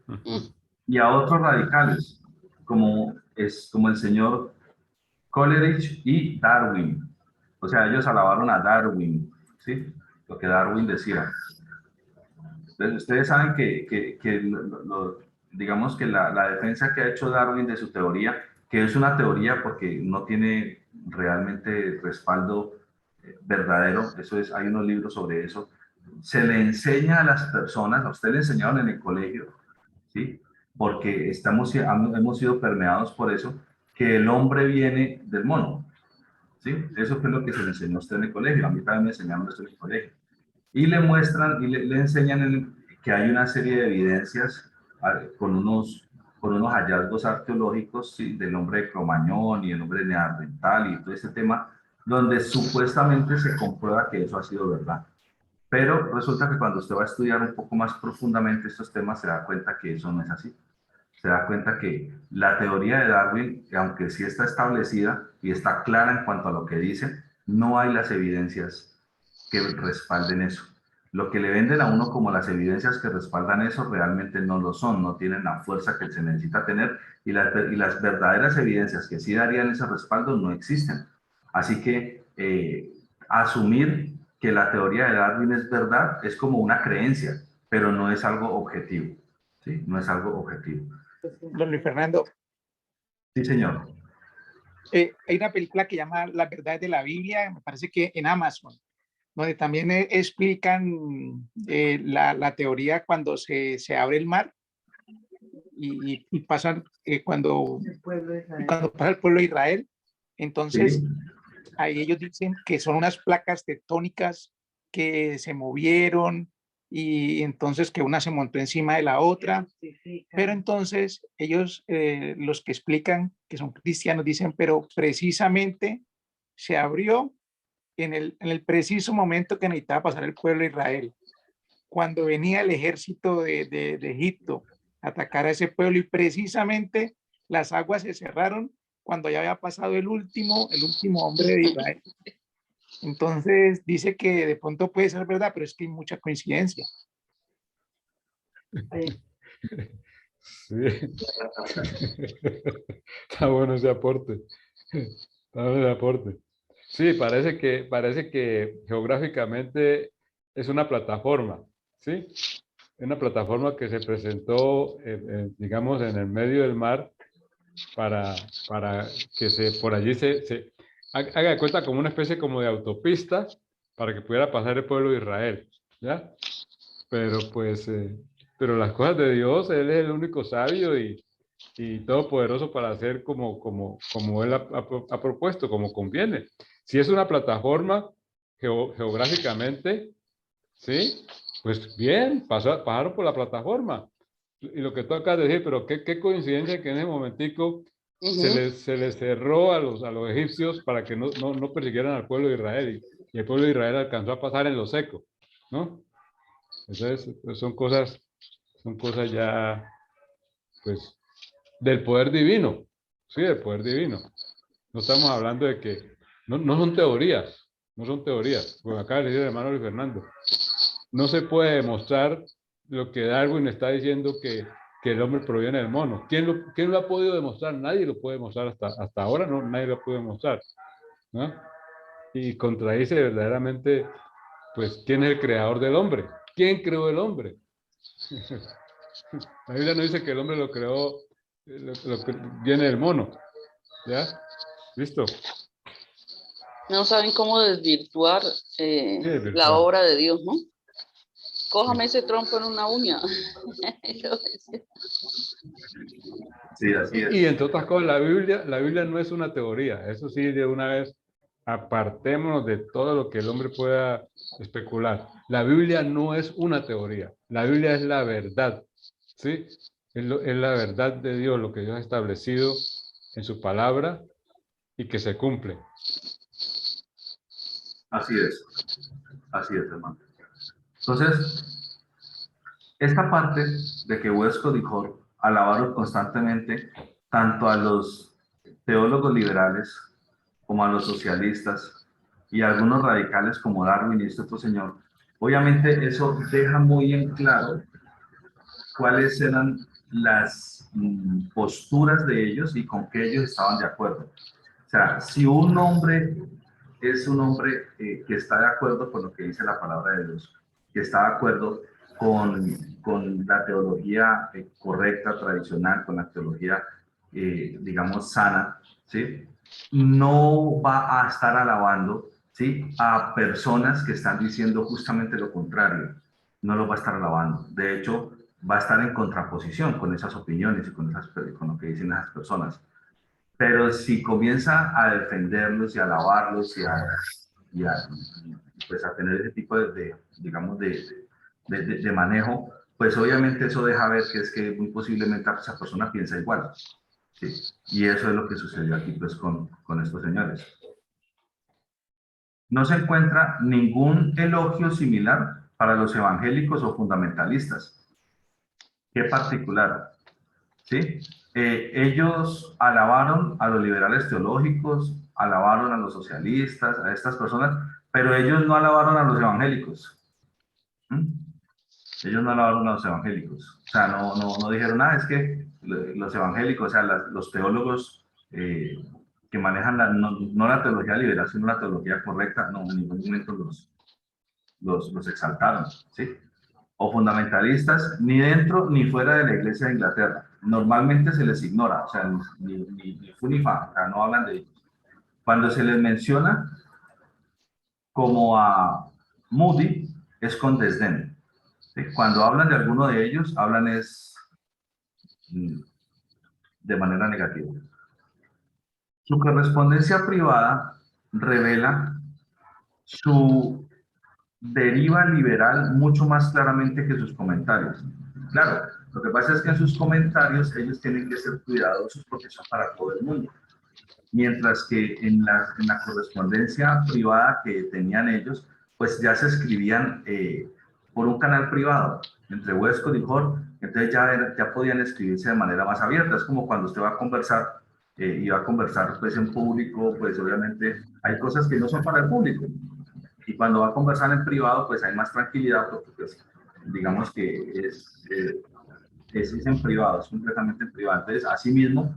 Mm. y a otros radicales, como el señor Coleridge y Darwin. O sea, ellos alabaron a Darwin, ¿sí? Lo que Darwin decía. Entonces, ustedes saben digamos que la defensa que ha hecho Darwin de su teoría, que es una teoría porque no tiene realmente respaldo verdadero, eso es, hay unos libros sobre eso, se le enseña a las personas, a usted le enseñaron en el colegio, ¿sí? Porque hemos sido permeados por eso, que el hombre viene del mono, ¿sí? Eso fue lo que se le enseñó a usted en el colegio, a mí también me enseñaron esto en el colegio y le muestran y le enseñan que hay una serie de evidencias con unos hallazgos arqueológicos, ¿sí? Del hombre de Cromañón y el hombre de Neandertal y todo este tema, donde supuestamente se comprueba que eso ha sido verdad. Pero resulta que cuando usted va a estudiar un poco más profundamente estos temas, se da cuenta que eso no es así. Se da cuenta que la teoría de Darwin, aunque sí está establecida y está clara en cuanto a lo que dice, no hay las evidencias que respalden eso. Lo que le venden a uno como las evidencias que respaldan eso realmente no lo son, no tienen la fuerza que se necesita tener y las verdaderas evidencias que sí darían ese respaldo no existen. Así que asumir que la teoría de Darwin es verdad es como una creencia, pero no es algo objetivo. ¿Sí? No es algo objetivo. Don Luis Fernando, Sí, señor. hay una película que llama Las verdades de la Biblia, me parece que en Amazon, donde también explican la teoría cuando se abre el mar y pasan cuando pasa el pueblo de Israel. Entonces, Sí, ahí ellos dicen que son unas placas tectónicas que se movieron y entonces que una se montó encima de la otra. Pero entonces ellos, los que explican, que son cristianos, dicen, pero precisamente se abrió en el preciso momento que necesitaba pasar el pueblo de Israel, cuando venía el ejército de Egipto a atacar a ese pueblo y precisamente las aguas se cerraron cuando ya había pasado el último hombre de Israel. Entonces dice que de pronto puede ser verdad, pero es que hay mucha coincidencia. Sí. Está bueno ese aporte. Está bueno ese aporte. Sí, parece que geográficamente es una plataforma, ¿sí? Una plataforma que se presentó, digamos, en el medio del mar para que por allí haga de cuenta como una especie como de autopista para que pudiera pasar el pueblo de Israel, ¿ya? Pero pues, pero las cosas de Dios, Él es el único sabio y todopoderoso para hacer como Él ha propuesto, como conviene. Si es una plataforma geográficamente, ¿sí? Pues bien, pasaron por la plataforma. Y lo que tú acabas de decir, pero qué coincidencia que en ese momentico se les cerró a los egipcios para que no persiguieran al pueblo de Israel. Y el pueblo de Israel alcanzó a pasar en lo seco, ¿no? Entonces, pues son cosas ya, pues, del poder divino, sí, del poder divino. No estamos hablando de que, no son teorías, no son teorías, como acaba de decir el hermano Luis Fernando. No se puede demostrar lo que Darwin está diciendo que el hombre proviene del mono. ¿Quién lo ha podido demostrar? Nadie lo puede demostrar hasta ahora, no, nadie lo puede demostrar, ¿no? Y contradice verdaderamente, pues, ¿quién es el creador del hombre? ¿Quién creó el hombre? La Biblia no dice que el hombre lo creó, viene del mono, ¿ya? ¿Listo? No saben cómo desvirtuar Sí, es la virtual. obra de Dios, ¿no? Cójame ese trompo en una uña. Sí, así es. Y entre otras cosas, la Biblia no es una teoría. Eso sí, de una vez, apartémonos de todo lo que el hombre pueda especular. La Biblia no es una teoría. La Biblia es la verdad, ¿sí? Es la verdad de Dios, lo que Dios ha establecido en su palabra y que se cumple. Así es, hermano. Entonces, esta parte de que Westcott y Hort alabaron constantemente tanto a los teólogos liberales como a los socialistas y a algunos radicales como Darwin y este otro señor, obviamente eso deja muy en claro cuáles eran las posturas de ellos y con qué ellos estaban de acuerdo. O sea, si un hombre es un hombre que está de acuerdo con lo que dice la palabra de Dios, que está de acuerdo con la teología correcta, tradicional, con la teología, digamos, sana, ¿sí? No va a estar alabando, ¿sí?, a personas que están diciendo justamente lo contrario. No lo va a estar alabando. De hecho, va a estar en contraposición con esas opiniones y con lo que dicen esas personas. Pero si comienza a defenderlos y a alabarlos pues a tener ese tipo digamos, de manejo, pues obviamente eso deja ver que es que muy posiblemente esa persona piensa igual. ¿Sí? Y eso es lo que sucedió aquí pues con estos señores. No se encuentra ningún elogio similar para los evangélicos o fundamentalistas. Qué particular, ¿sí? Ellos alabaron a los liberales teológicos, alabaron a los socialistas, a estas personas, pero ellos no alabaron a los evangélicos. ¿Mm? Ellos no alabaron a los evangélicos. O sea, no dijeron nada, es que los evangélicos, o sea, los teólogos que manejan no la teología liberal, sino la teología correcta, no, en ningún momento los exaltaron, ¿sí? O fundamentalistas, ni dentro ni fuera de la Iglesia de Inglaterra. Normalmente se les ignora, o sea, ni fu ni fa, o sea, no hablan de ellos. Cuando se les menciona como a Moody, es con desdén. ¿Sí? Cuando hablan de alguno de ellos, hablan de manera negativa. Su correspondencia privada revela su deriva liberal mucho más claramente que sus comentarios. Claro, lo que pasa es que en sus comentarios ellos tienen que ser cuidadosos porque son para todo el mundo. Mientras que en la correspondencia privada que tenían ellos, pues ya se escribían por un canal privado entre Westcott y Hort, entonces ya podían escribirse de manera más abierta. Es como cuando usted va a conversar y va a conversar pues en público, pues obviamente hay cosas que no son para el público. Y cuando va a conversar en privado, pues hay más tranquilidad porque pues, digamos que es en privado, es completamente en privado. Entonces, asimismo,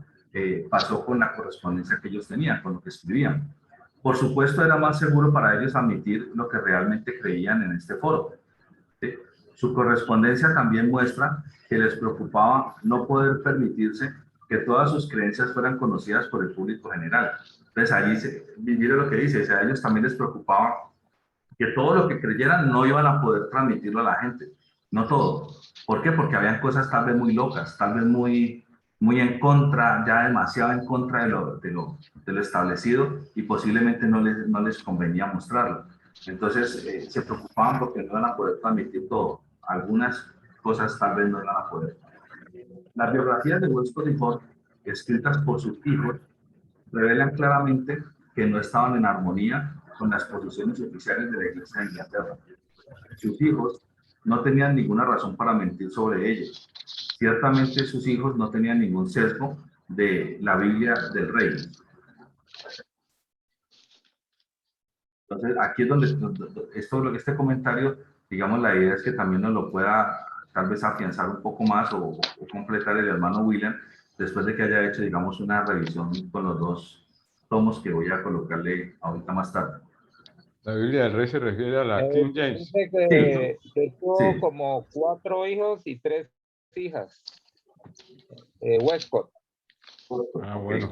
pasó con la correspondencia que ellos tenían, con lo que escribían. Por supuesto, era más seguro para ellos admitir lo que realmente creían en este foro. ¿Sí? Su correspondencia también muestra que les preocupaba no poder permitirse que todas sus creencias fueran conocidas por el público general. Entonces, allí, mire lo que dice, o sea, a ellos también les preocupaba que todo lo que creyeran no iban a poder transmitirlo a la gente. No todo. ¿Por qué? Porque habían cosas tal vez muy locas, tal vez muy en contra, ya demasiado en contra de lo establecido y posiblemente no les convenía mostrarlo. Entonces se preocupaban porque no iban a poder transmitir todo. Algunas cosas tal vez no iban a poder. Las biografías de Westcott y Hort, escritas por sus hijos, revelan claramente que no estaban en armonía con las posiciones oficiales de la Iglesia de Inglaterra. Sus hijos no tenían ninguna razón para mentir sobre ellos. Ciertamente sus hijos no tenían ningún sesgo de la Biblia del Rey. Entonces, aquí es donde este comentario, digamos, la idea es que también nos lo pueda tal vez afianzar un poco más o completar el hermano William, después de que haya hecho, digamos, una revisión con los dos tomos que voy a colocarle ahorita más tarde. La Biblia del Rey se refiere a la King James. Dice que tuvo Sí. como 4 hijos y 3 hijas. Westcott. Ah, bueno.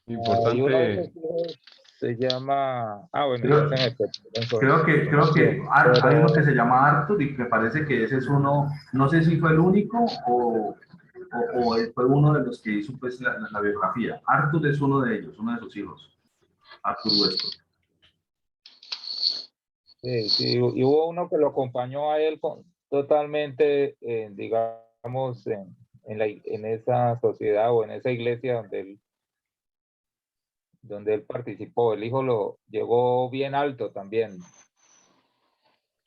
Y uno de Importante. esos hijos se llama... Ah, bueno, Creo- ya se me perdió Creo que pero hay uno que se llama Arthur y me parece que ese es uno, no sé si fue el único o fue uno de los que hizo pues la biografía. Arthur es uno de ellos, uno de sus hijos, Arthur Westcott. sí, y hubo uno que lo acompañó a él totalmente, digamos, en esa sociedad o en esa iglesia donde él participó. El hijo lo llegó bien alto también.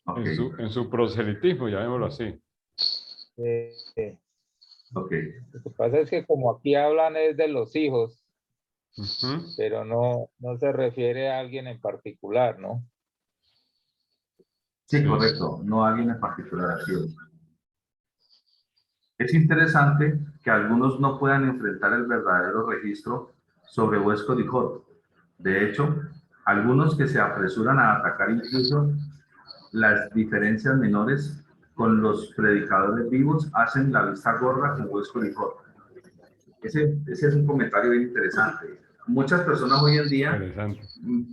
Okay. En su proselitismo, llamémoslo así. Okay. Lo que pasa es que como aquí hablan es de los hijos, Uh-huh. pero no se refiere a alguien en particular, ¿no? Sí, correcto, no a alguien en particular, así es. Es interesante que algunos no puedan enfrentar el verdadero registro sobre Westcott y Hort. De hecho, algunos que se apresuran a atacar incluso las diferencias menores con los predicadores vivos hacen la vista gorda con Westcott y Hort. Ese es un comentario bien interesante. Muchas personas hoy en día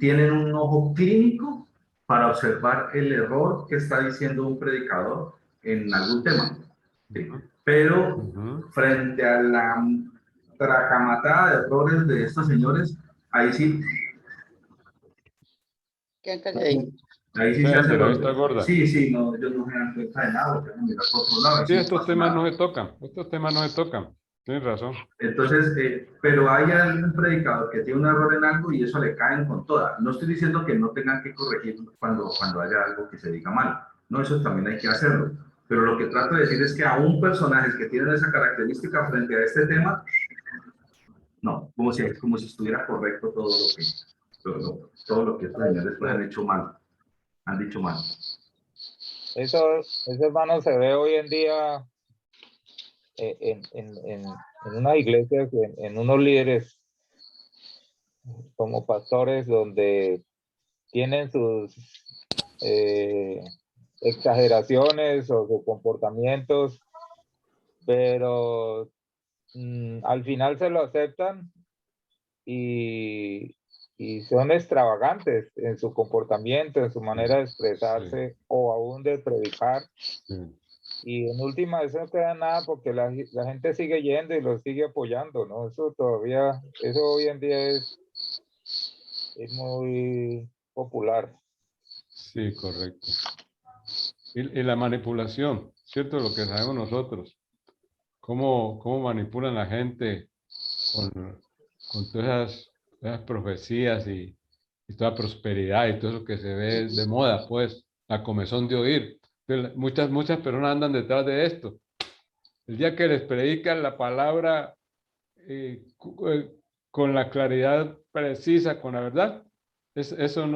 tienen un ojo clínico para observar el error que está diciendo un predicador en algún tema. ¿Sí? Pero frente a la tracamatada de errores de estos señores, ahí sí. Ahí sí se hace la vista gorda. Sí, no, ellos no se dan cuenta de nada, porque mirar por otro lado. Sí, estos temas no se tocan, tienes razón. Entonces, pero hay algún predicador que tiene un error en algo y eso le caen con toda. No estoy diciendo que no tengan que corregir cuando haya algo que se diga mal. No, eso también hay que hacerlo. Pero lo que trato de decir es que a un personaje que tiene esa característica frente a este tema, no, como si estuviera correcto todo lo que estos señores pues, han hecho mal, han dicho mal. Eso, hermano, se ve hoy en día en unas iglesias, en unos líderes como pastores, donde tienen sus exageraciones o sus comportamientos, pero al final se lo aceptan y son extravagantes en su comportamiento, en su manera de expresarse o aún de predicar. Y en última, eso no queda nada porque la gente sigue yendo y los sigue apoyando, ¿no? Eso hoy en día es muy popular. Sí, correcto. Y la manipulación, ¿cierto? Lo que sabemos nosotros. Cómo manipulan a la gente con todas esas profecías y toda prosperidad y todo eso que se ve de moda, pues, la comezón de oír. Entonces, muchas personas andan detrás de esto. El día que les predican la palabra con la claridad precisa, con la verdad, eso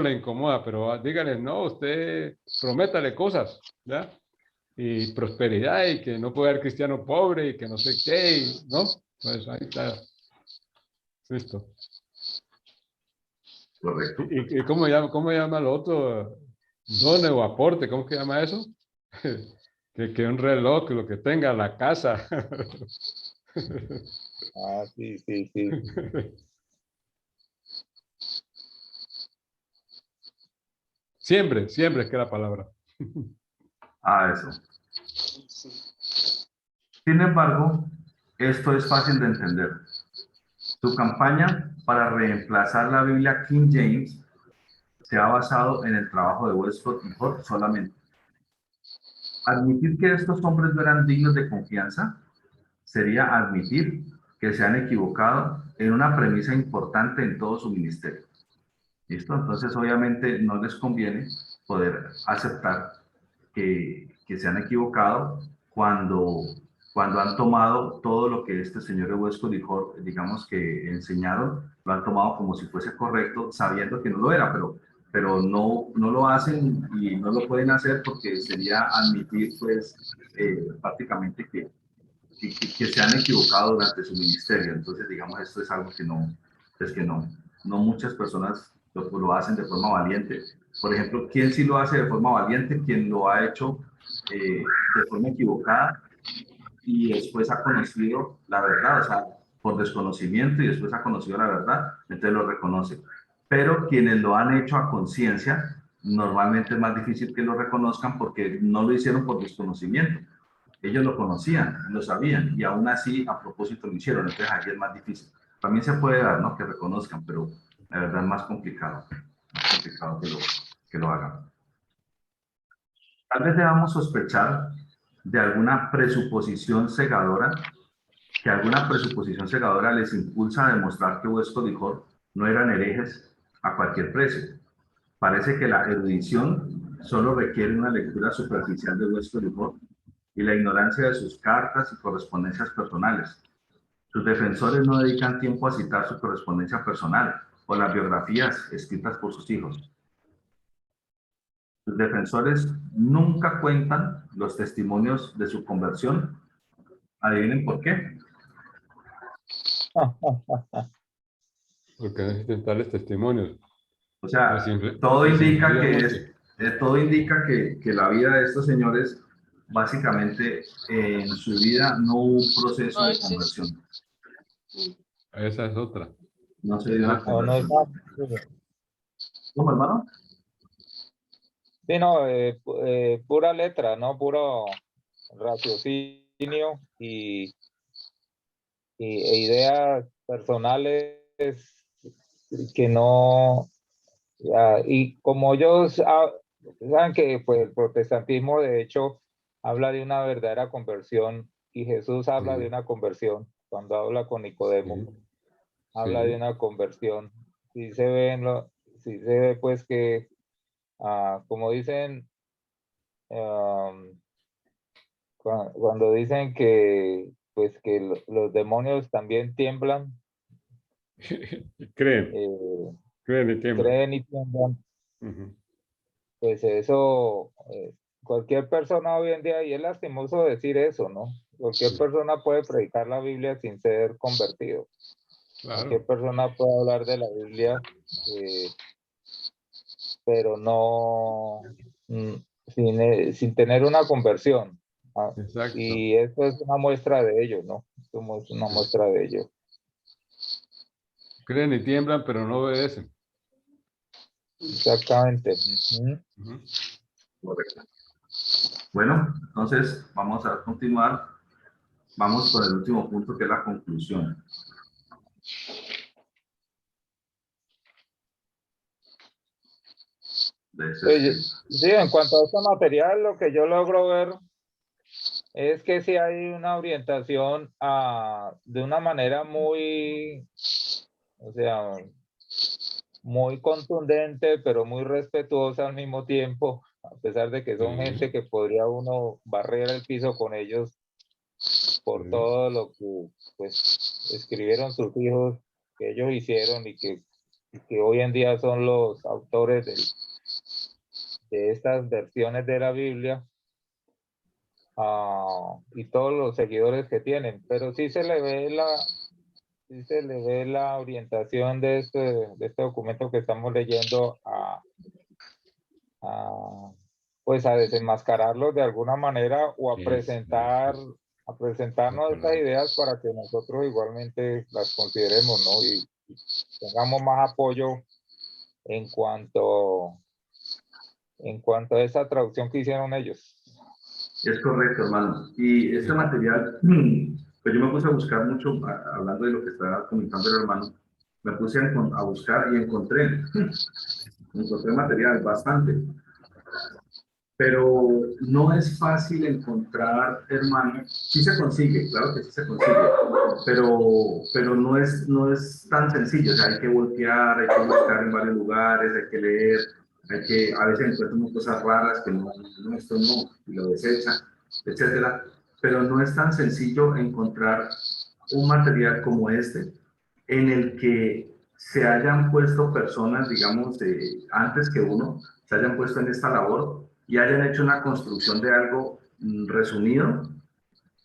le incomoda, pero dígale, no, usted prométale cosas, ¿ya? Y prosperidad, y que no puede haber cristiano pobre, y que no sé qué, ¿no? Pues ahí está, listo. Correcto. ¿Y cómo llama lo otro? Done o aporte, ¿cómo que llama eso? Que un reloj, que lo que tenga, la casa. Ah, sí, sí, sí. Siempre es que la palabra. Eso. Sin embargo, esto es fácil de entender. Su campaña para reemplazar la Biblia King James se ha basado en el trabajo de Westcott y Hort solamente. Admitir que estos hombres no eran dignos de confianza sería admitir que se han equivocado en una premisa importante en todo su ministerio. ¿Listo? Entonces, obviamente, no les conviene poder aceptar que se han equivocado cuando han tomado todo lo que este señor de Westcott y Hort, digamos que enseñaron, lo han tomado como si fuese correcto, sabiendo que no lo era, pero no lo hacen y no lo pueden hacer porque sería admitir, pues, prácticamente que se han equivocado durante su ministerio. Entonces, digamos, esto es algo que no muchas personas lo hacen de forma valiente. Por ejemplo, ¿quién sí lo hace de forma valiente? Quien lo ha hecho de forma equivocada y después ha conocido la verdad, o sea, por desconocimiento y después ha conocido la verdad, entonces lo reconoce. Pero quienes lo han hecho a conciencia, normalmente es más difícil que lo reconozcan porque no lo hicieron por desconocimiento. Ellos lo conocían, lo sabían, y aún así a propósito lo hicieron, entonces aquí es más difícil. También se puede dar, ¿no? Que reconozcan, pero la verdad es más complicado que lo hagan. Tal vez debamos sospechar de alguna presuposición cegadora, que alguna presuposición cegadora les impulsa a demostrar que Westcott y Hort no eran herejes a cualquier precio. Parece que la erudición solo requiere una lectura superficial de Westcott y Hort y la ignorancia de sus cartas y correspondencias personales. Sus defensores no dedican tiempo a citar su correspondencia personal o las biografías escritas por sus hijos. Sus defensores nunca cuentan los testimonios de su conversión. Adivinen por qué. Porque necesitan tales testimonios. O sea, Les todo les indica influye que mucho. todo indica que la vida de estos señores, básicamente, en su vida no hubo un proceso No de existe. conversión. Esa es otra. No se dio una O no conversión. está. ¿Cómo, hermano? Sí, no, pura letra, ¿no? Puro raciocinio e ideas personales que no, y como ellos saben que pues, el protestantismo de hecho habla de una verdadera conversión y Jesús habla de Sí, una conversión, cuando habla con Nicodemo, sí, habla de sí. una conversión. Sí se ve, sí se ve pues que, como dicen, um, cuando dicen que pues que los demonios también tiemblan, Creen, eh, creen y tiemblan. creen y tiemblan, Ujú. pues eso, cualquier persona hoy en día, y es lastimoso decir eso, ¿no? Cualquier Sí, persona puede predicar la Biblia sin ser convertido. Cualquier claro. persona puede hablar de la Biblia, pero no, sin tener una conversión. Exacto. Y esto es una muestra de ello, ¿no? Esto es una muestra de ello. Creen y tiemblan, pero no obedecen. Exactamente. Ujú. Ujú. Correcto. Bueno, entonces vamos a continuar. Vamos con el último punto, que es la conclusión. De este esquema. Sí, en cuanto a este material, lo que yo logro ver es que sí hay una orientación de una manera muy, o sea, muy contundente, pero muy respetuosa al mismo tiempo, a pesar de que son gente Sí, que podría uno barrer el piso con ellos por sí. todo lo que, pues, escribieron sus hijos, que ellos hicieron y que hoy en día son los autores de estas versiones de la Biblia, y todos los seguidores que tienen, pero sí se le ve la orientación de este documento que estamos leyendo pues a desenmascararlos de alguna manera o a presentarnos estas ideas para que nosotros igualmente las consideremos, ¿no? Y tengamos más apoyo en cuanto a esa traducción que hicieron ellos. Es correcto, hermano. Y este material, pues yo me puse a buscar mucho, hablando de lo que estaba comentando el hermano, me puse a buscar y encontré material bastante. Pero no es fácil encontrar, hermano. Sí se consigue, claro que sí se consigue, pero no es tan sencillo. O sea, hay que voltear, hay que buscar en varios lugares, hay que leer, a veces encuentran cosas raras que no, esto no, y lo desechan, etcétera. Pero no es tan sencillo encontrar un material como este, en el que se hayan puesto personas, digamos, antes que uno, se hayan puesto en esta labor y hayan hecho una construcción de algo resumido,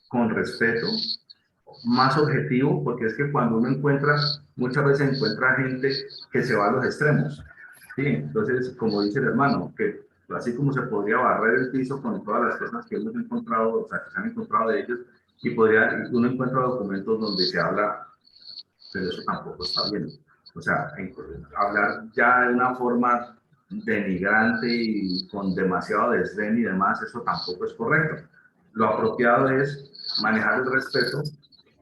con respeto, más objetivo, porque es que cuando uno encuentra, muchas veces encuentra gente que se va a los extremos. ¿Sí? Entonces, como dice el hermano, que así como se podría barrer el piso con todas las cosas que hemos encontrado, o sea, que se han encontrado de ellos, y uno encuentra documentos donde se habla, pero eso tampoco está bien. O sea, hablar ya de una forma denigrante y con demasiado desdén y demás, eso tampoco es correcto. Lo apropiado es manejar el respeto,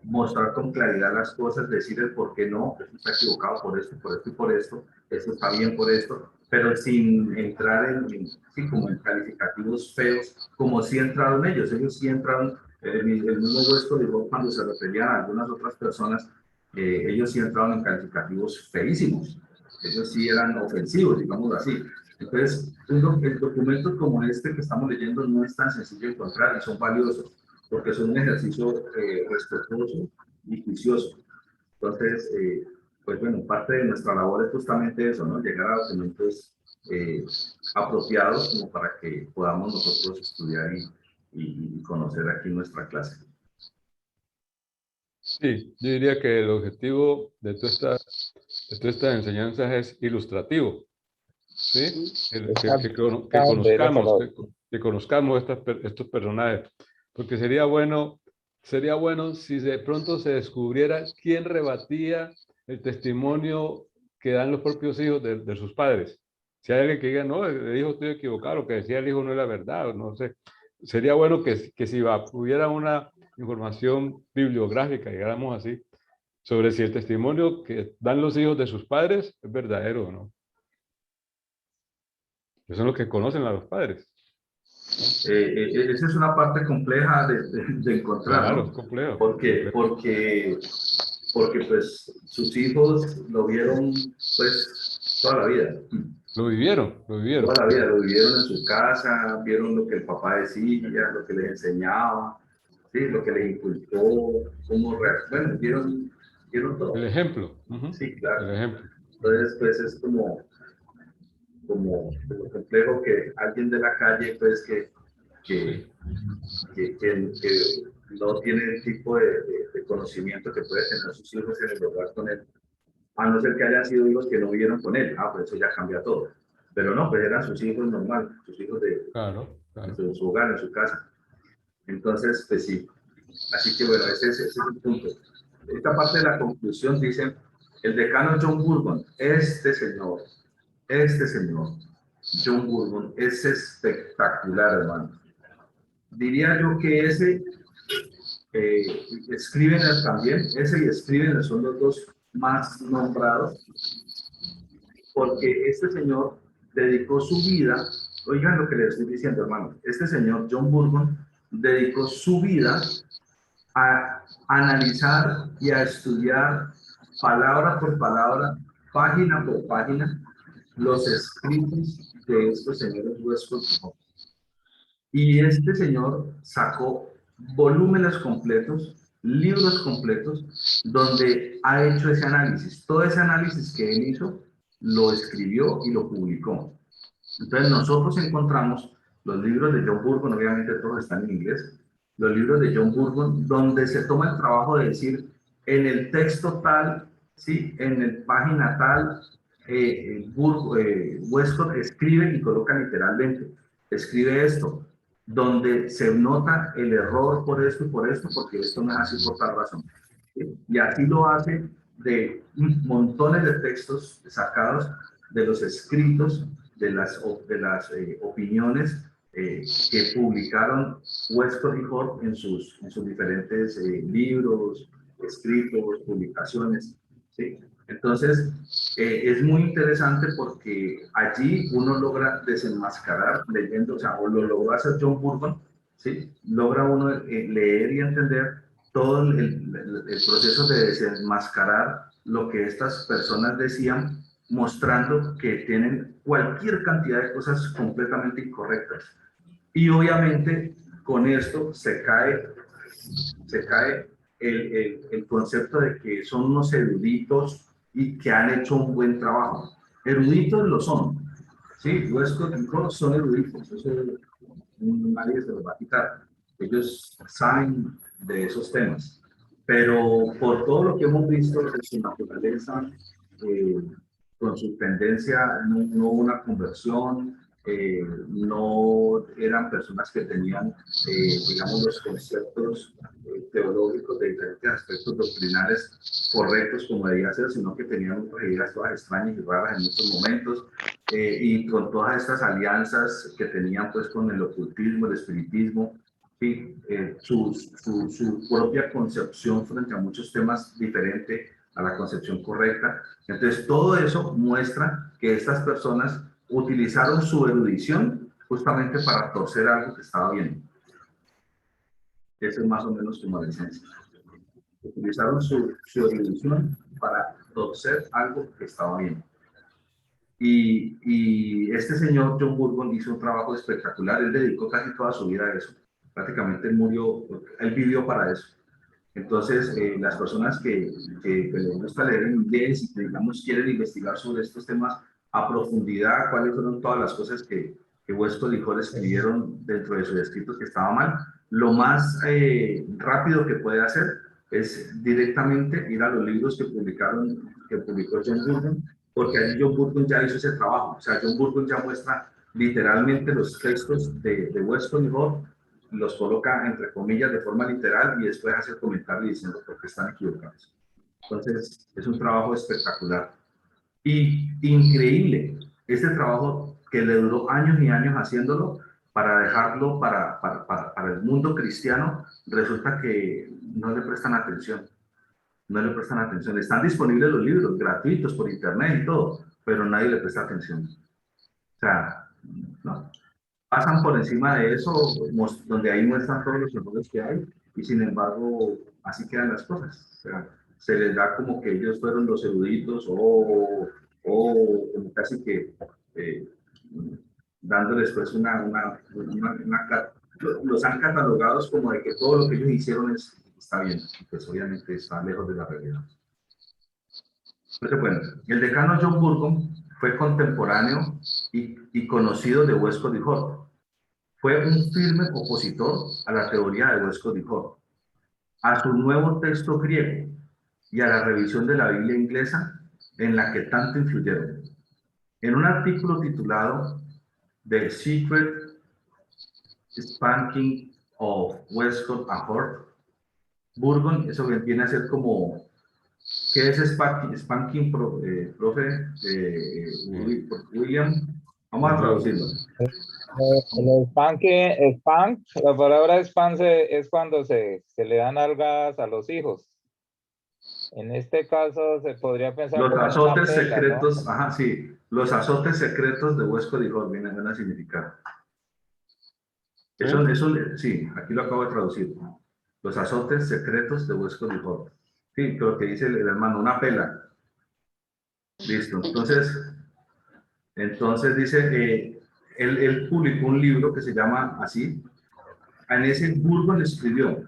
mostrar con claridad las cosas, decir el por qué no, esto está equivocado por esto, por esto y por esto, esto está bien por esto, pero sin entrar como en calificativos feos, como sí entraron ellos sí entraron, el mismo Huesco dijo cuando se referían a algunas otras personas, ellos sí entraron en calificativos feísimos, ellos sí eran ofensivos, digámoslo así. Entonces, documentos como este que estamos leyendo no es tan sencillo de encontrar y son valiosos, porque son un ejercicio respetuoso y juicioso. Entonces, pues bueno, parte de nuestra labor es justamente eso, ¿no? Llegar a documentos apropiados como para que podamos nosotros estudiar y conocer aquí nuestra clase. Sí, yo diría que el objetivo de todas estas enseñanzas es ilustrativo, ¿sí? Que conozcamos estos personajes, porque sería bueno si de pronto se descubriera quién rebatía el testimonio que dan los propios hijos de sus padres. Si hay alguien que diga, no, el hijo estoy equivocado, lo que decía el hijo no era verdad, no sé. Sería bueno que si hubiera una información bibliográfica, digamos así, sobre si el testimonio que dan los hijos de sus padres es verdadero o no. Que son los que conocen a los padres. Esa es una parte compleja de encontrar, claro, ¿no? Complejo. Porque pues sus hijos lo vieron pues toda la vida. Lo vivieron. Toda la vida lo vivieron en su casa, vieron lo que el papá decía, lo que les enseñaba, ¿sí? Lo que les inculcó, bueno, vieron todo. El ejemplo. Sí, claro. El ejemplo. Entonces, pues es como complejo que alguien de la calle, pues que no tiene el tipo de conocimiento que puede tener sus hijos en el hogar con él, a no ser que hayan sido hijos que no vivieron con él, pues eso ya cambia todo. Pero no, pues eran sus hijos normal, sus hijos claro. En su hogar, en su casa. Entonces, pues sí. Así que bueno, ese es el punto. Esta parte de la conclusión dice, el decano John Burgon, este señor, John Burgon, es espectacular, hermano. Diría yo que ese, Scrivener también, ese y Scrivener son los dos más nombrados, porque este señor dedicó su vida, oigan lo que les estoy diciendo, hermano, este señor John Burgon dedicó su vida a analizar y a estudiar palabra por palabra, página por página, los escritos de estos señores Westcott. Y este señor sacó volúmenes completos libros completos donde ha hecho ese análisis. Todo ese análisis que él hizo, lo escribió y lo publicó. Entonces nosotros encontramos los libros de John Burgon, obviamente todos están en inglés, los libros de John Burgon, donde se toma el trabajo de decir, en el texto tal, ¿sí? En el página tal, Westcott escribe y coloca literalmente, escribe esto, donde se nota el error por esto y por esto, porque esto no es así por tal razón. ¿Sí? Y así lo hace de montones de textos sacados de los escritos, de las opiniones que publicaron Westcott y Hort en sus diferentes libros, escritos, publicaciones. ¿Sí? Entonces, es muy interesante porque allí uno logra desenmascarar leyendo, o sea, o lo logró hacer John Burgon, ¿sí? Logra uno leer y entender todo el proceso de desenmascarar lo que estas personas decían, mostrando que tienen cualquier cantidad de cosas completamente incorrectas. Y obviamente con esto se cae el concepto de que son unos eruditos y que han hecho un buen trabajo. Eruditos lo son. Sí, Westcott y Hort son eruditos. Eso nadie se los va a quitar. Ellos saben de esos temas. Pero por todo lo que hemos visto de su naturaleza, con su tendencia, no hubo una conversión, no eran personas que tenían, digamos, los conceptos teológicos de diferentes aspectos doctrinales correctos como debía ser, sino que tenían ideas todas extrañas y raras en muchos momentos, y con todas estas alianzas que tenían pues con el ocultismo, el espiritismo, ¿sí? Su propia concepción frente a muchos temas diferente a la concepción correcta. Entonces, todo eso muestra que estas personas utilizaron su erudición justamente para torcer algo que estaba bien. Eso es más o menos como la esencia. Utilizaron su erudición para torcer algo que estaba bien. Y este señor John Burgon hizo un trabajo espectacular. Él dedicó casi toda su vida a eso. Prácticamente él murió, él vivió para eso. Entonces, las personas que les gusta leer en inglés y que, digamos, quieren investigar sobre estos temas a profundidad, cuáles fueron todas las cosas que Westcott y Hort escribieron dentro de sus escritos que estaba mal, lo más rápido que puede hacer es directamente ir a los libros que publicó John Burgon, porque allí John Burgon ya hizo ese trabajo. O sea, John Burgon ya muestra literalmente los textos de Westcott y Hort, los coloca entre comillas de forma literal y después hace el comentario diciendo por qué están equivocados. Entonces, es un trabajo espectacular y increíble. Este trabajo que le duró años y años haciéndolo para dejarlo para el mundo cristiano, resulta que no le prestan atención. No le prestan atención. Están disponibles los libros gratuitos por internet y todo, pero nadie le presta atención. O sea, no. Pasan por encima de eso, donde ahí muestran todos los errores que hay, y sin embargo, así quedan las cosas. O sea, se les da como que ellos fueron los eruditos o como casi que dándoles pues los han catalogados como de que todo lo que ellos hicieron está bien, y pues obviamente está lejos de la realidad. Entonces, bueno, el decano John Burgon fue contemporáneo y conocido de Westcott y Hort. Fue un firme opositor a la teoría de Westcott y Hort, a su nuevo texto griego y a la revisión de la Biblia inglesa en la que tanto influyeron. En un artículo titulado The Secret Spanking of Westcott and Hort, Burgon, eso viene a ser como, ¿qué es spanking profe? William, vamos a traducirlo. El spank, la palabra spank es cuando se le dan algas a los hijos. En este caso se podría pensar los como azotes una pela, secretos, ¿no? ajá, sí, los azotes secretos de Westcott y Hort vienen a significar. Eso, sí, aquí lo acabo de traducir. Los azotes secretos de Westcott y Hort. Sí, lo que dice el hermano, una pela. Listo. Entonces dice, él publicó un libro que se llama así. En ese Burgon escribió,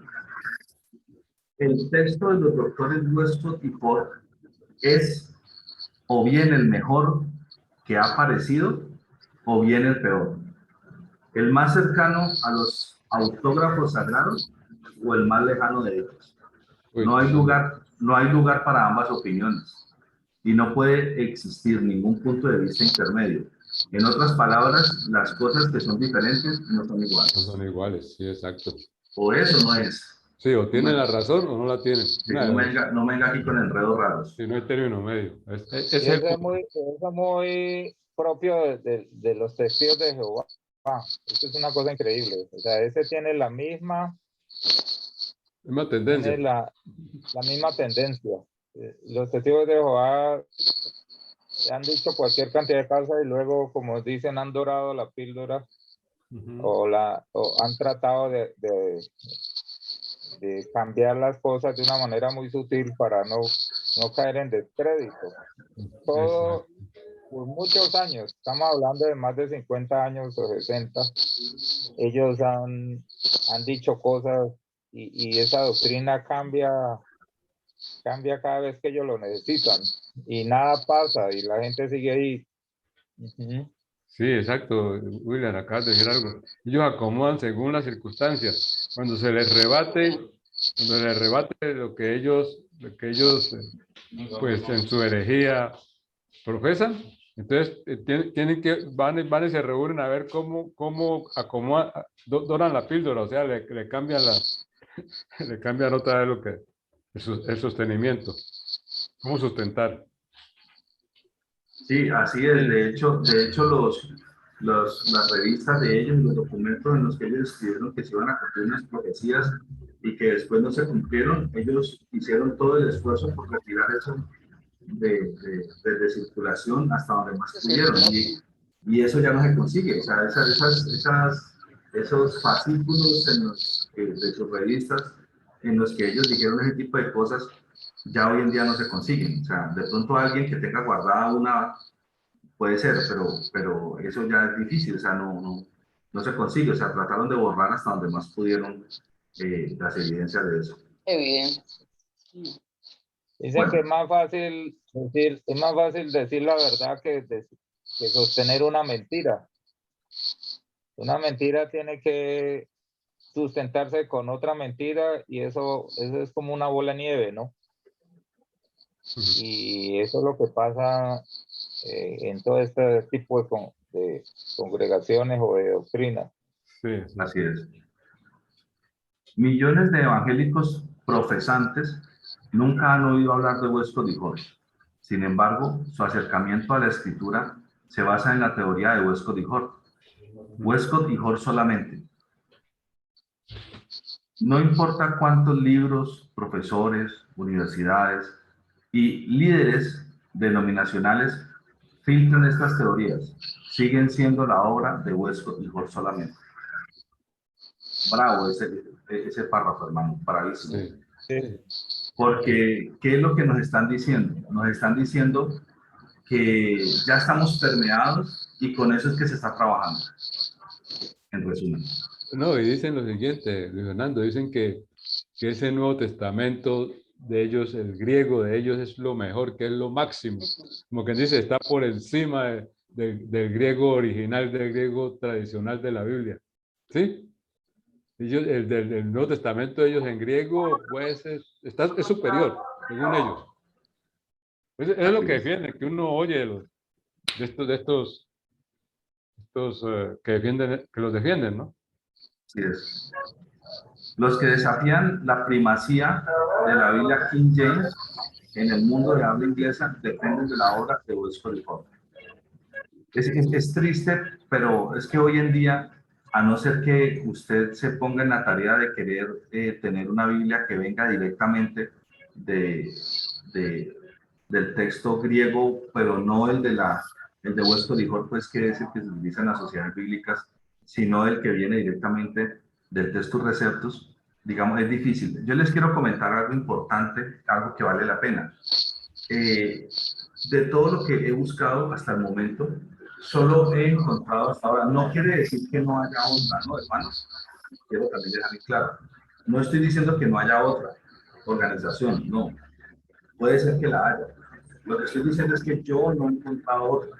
el texto de los doctores Westcott y Ford es o bien el mejor que ha aparecido o bien el peor. El más cercano a los autógrafos sagrados o el más lejano de ellos. Uy, No hay lugar para ambas opiniones y no puede existir ningún punto de vista intermedio. En otras palabras, las cosas que son diferentes no son no iguales. son iguales, sí, exacto. O eso no es. Sí, o tienen la Bueno, razón o no la tienen. sí, Una de dos. no venga aquí con enredos raros. Si no hay término medio. Y Es el eso es punto. muy propio de los testigos de Jehová. Esto es una cosa increíble. O sea, ese tiene la misma Tendencia. tiene la misma tendencia. Los testigos de Jehová han dicho cualquier cantidad de cosas y luego, como dicen, han dorado la píldora Ujú. o han tratado de cambiar las cosas de una manera muy sutil para no caer en descrédito. Todo por muchos años, estamos hablando de más de 50 años o 60, ellos han dicho cosas y esa doctrina cambia cada vez que ellos lo necesitan y nada pasa y la gente sigue ahí. Sí, exacto, William, acabas de decir algo. Ellos acomodan según las circunstancias. Cuando se les rebate lo que ellos, pues en su herejía profesan, entonces tienen que, van y se reúnen a ver cómo acomodan, doran la píldora, o sea, le cambian le cambian otra vez lo que, el sostenimiento, cómo sustentar. Sí, así es. De hecho las revistas de ellos, los documentos en los que ellos escribieron que se iban a cumplir unas profecías y que después no se cumplieron, ellos hicieron todo el esfuerzo por retirar eso de circulación hasta donde más pudieron. Y eso ya no se consigue. O sea, esos fascículos de sus revistas en los que ellos dijeron ese tipo de cosas, ya hoy en día no se consiguen. O sea, de pronto alguien que tenga guardada una, puede ser, pero eso ya es difícil, o sea, no se consigue. O sea, trataron de borrar hasta donde más pudieron las evidencias de eso. Evidente. Dicen Bueno. que es más fácil decir la verdad que sostener una mentira. Una mentira tiene que sustentarse con otra mentira y eso es como una bola de nieve, ¿no? Y eso es lo que pasa en todo este tipo de congregaciones o de doctrinas. Sí, Así es. Millones de evangélicos profesantes nunca han oído hablar de Westcott y Hort. Sin embargo, su acercamiento a la escritura se basa en la teoría de Westcott y Hort. Westcott y Hort solamente. No importa cuántos libros, profesores, universidades y líderes denominacionales filtren estas teorías, siguen siendo la obra de Westcott y Hort solamente. Bravo ese párrafo, hermano, bravísimo. sí. Porque, ¿qué es lo que nos están diciendo? Nos están diciendo que ya estamos permeados y con eso es que se está trabajando, en resumen. No, y dicen lo siguiente, Luis Fernando, dicen que ese Nuevo Testamento de ellos, el griego de ellos es lo mejor, que es lo máximo. Como que dice, está por encima del griego original, del griego tradicional de la Biblia. ¿Sí? Ellos, el Nuevo Testamento de ellos en griego, pues es superior, según ellos. Es lo que defienden, que uno oye de estos que los defienden, ¿no? Así es. Los que desafían la primacía de la Biblia King James en el mundo de habla inglesa dependen de la obra de Westcott y Hort. Es triste, pero es que hoy en día, a no ser que usted se ponga en la tarea de querer tener una Biblia que venga directamente del texto griego, pero no el de Westcott y Hort, pues que es el que se utiliza en las sociedades bíblicas, sino el que viene directamente del Textus Receptus, digamos, es difícil. Yo les quiero comentar algo importante, algo que vale la pena. De todo lo que he buscado hasta el momento, solo he encontrado hasta ahora, no quiere decir que no haya otra, ¿no, hermanos? Quiero también dejar claro. No estoy diciendo que no haya otra, organización, no. Puede ser que la haya. Lo que estoy diciendo es que yo no he encontrado otra.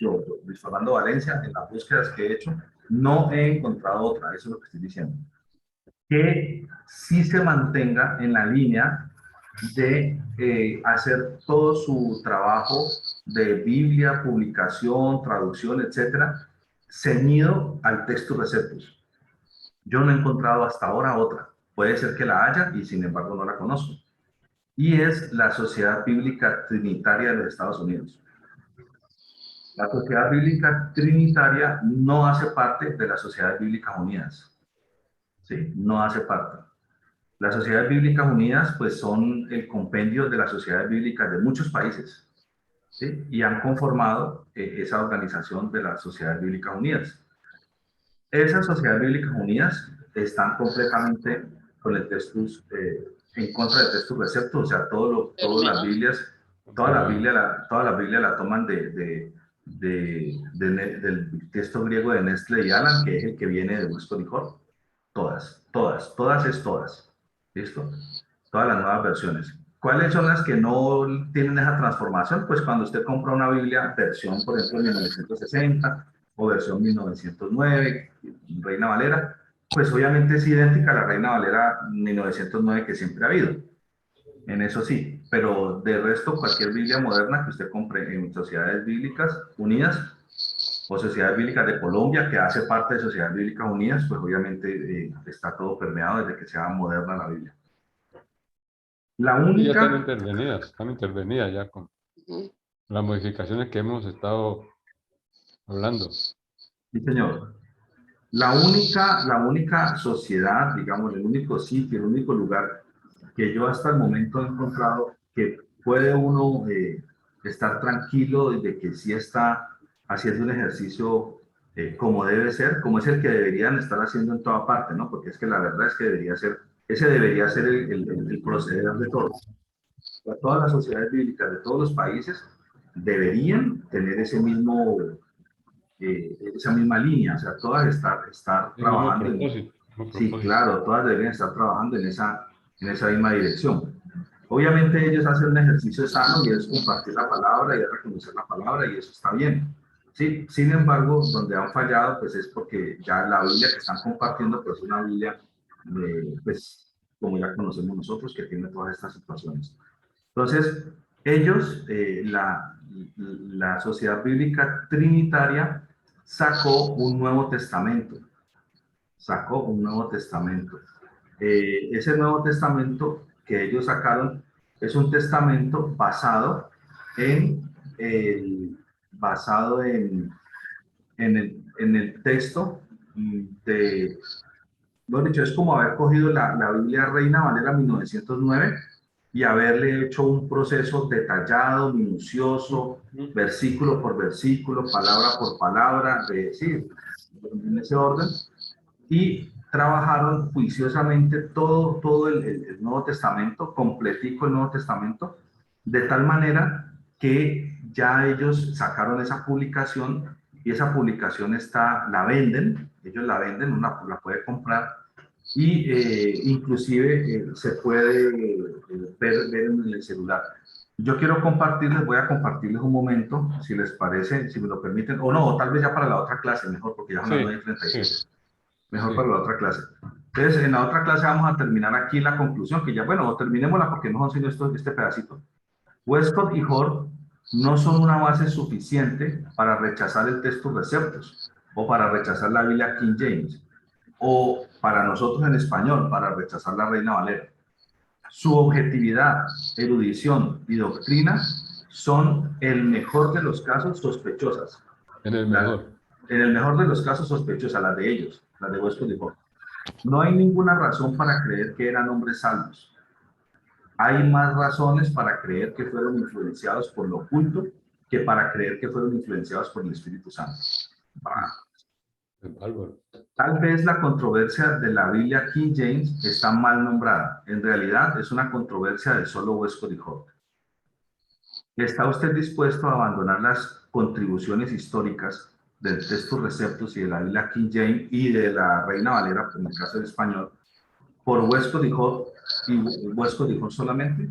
Yo, Luis Fernando Valencia, en las búsquedas que he hecho, no he encontrado otra. Eso es lo que estoy diciendo. Que sí se mantenga en la línea de hacer todo su trabajo de Biblia, publicación, traducción, etcétera, ceñido al textus receptus. Yo no he encontrado hasta ahora otra. Puede ser que la haya y sin embargo no la conozco. Y es la Sociedad Bíblica Trinitaria de los Estados Unidos. La Sociedad Bíblica Trinitaria no hace parte de las Sociedades Bíblicas Unidas. Sí, no hace parte. Las Sociedades Bíblicas Unidas pues son el compendio de las sociedades bíblicas de muchos países, ¿sí? Y han conformado esa organización de las Sociedades Bíblicas Unidas. Esas Sociedades Bíblicas Unidas están completamente con el textus, en contra del textus receptus, o sea, todas las Biblias, toda la Biblia la toman del texto griego de Nestle y Alan, que es el que viene de Westcott y Hort. Todas. ¿Listo? Todas las nuevas versiones. ¿Cuáles son las que no tienen esa transformación? Pues cuando usted compra una Biblia, versión, por ejemplo, 1960 o versión 1909, Reina Valera, pues obviamente es idéntica a la Reina Valera 1909 que siempre ha habido. En eso sí, pero de resto, cualquier Biblia moderna que usted compre en Sociedades Bíblicas Unidas o Sociedades Bíblicas de Colombia, que hace parte de Sociedades Bíblicas Unidas, pues obviamente está todo permeado desde que sea moderna la Biblia. La Y ya única... están intervenidas ya con las modificaciones que hemos estado hablando. Sí, señor. La única sociedad, digamos, el único sitio, el único lugar que yo hasta el momento he encontrado que puede uno estar tranquilo de que sí está haciendo un ejercicio como debe ser, como es el que deberían estar haciendo en toda parte, ¿no? Porque es que la verdad es que ese debería ser el proceder de todos. Todas las sociedades bíblicas de todos los países deberían tener esa misma línea, o sea, todas estar trabajando sí, claro, todas deberían estar trabajando en esa misma dirección. Obviamente ellos hacen un ejercicio sano y es compartir la palabra y es reconocer la palabra y eso está bien. Sí, sin embargo, donde han fallado, pues es porque ya la Biblia que están compartiendo, pues es una Biblia, pues como ya conocemos nosotros, que tiene todas estas situaciones. Entonces, ellos, la Sociedad Bíblica Trinitaria, sacó un Nuevo Testamento. Ese Nuevo Testamento que ellos sacaron es un testamento basado en el texto de, bueno, dicho, es como haber cogido la Biblia Reina Valera 1909 y haberle hecho un proceso detallado, minucioso, versículo por versículo, palabra por palabra, sí, en ese orden, y trabajaron juiciosamente todo el Nuevo Testamento, completico el Nuevo Testamento, de tal manera que ya ellos sacaron esa publicación y esa publicación la venden, ellos la venden, la puede comprar y inclusive se puede ver en el celular. Yo quiero voy a compartirles un momento, si les parece, si me lo permiten, o no, o tal vez ya para la otra clase, mejor, porque ya son las 9:37. Sí. Mejor para la otra clase. Entonces, en la otra clase vamos a terminar aquí la conclusión, que ya, bueno, terminémosla porque nos enseñó este pedacito. Westcott y Hort no son una base suficiente para rechazar el textus receptus, o para rechazar la Biblia King James, o para nosotros en español, para rechazar la Reina Valera. Su objetividad, erudición y doctrina son el mejor de los casos sospechosas. En el mejor. En el mejor de los casos sospechosas, las de ellos, las de Westcott y Hort. No hay ninguna razón para creer que eran hombres salvos. Hay más razones para creer que fueron influenciados por lo oculto que para creer que fueron influenciados por el Espíritu Santo. Tal vez la controversia de la Biblia King James está mal nombrada. En realidad es una controversia de solo Westcott y Hort. ¿Está usted dispuesto a abandonar las contribuciones históricas del textus receptus y de la Biblia King James y de la Reina Valera, en el caso del español, por Westcott y Hort y Westcott y Hort solamente.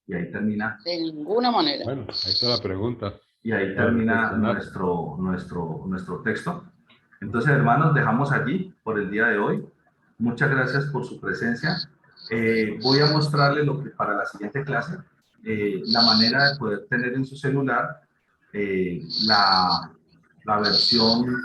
Y ahí termina. De ninguna manera. Bueno, ahí está la pregunta. Y ahí Para termina reflexionar. nuestro texto. Entonces, hermanos, dejamos allí por el día de hoy. Muchas gracias por su presencia. Voy a mostrarle lo que para la siguiente clase, la manera de poder tener en su celular la versión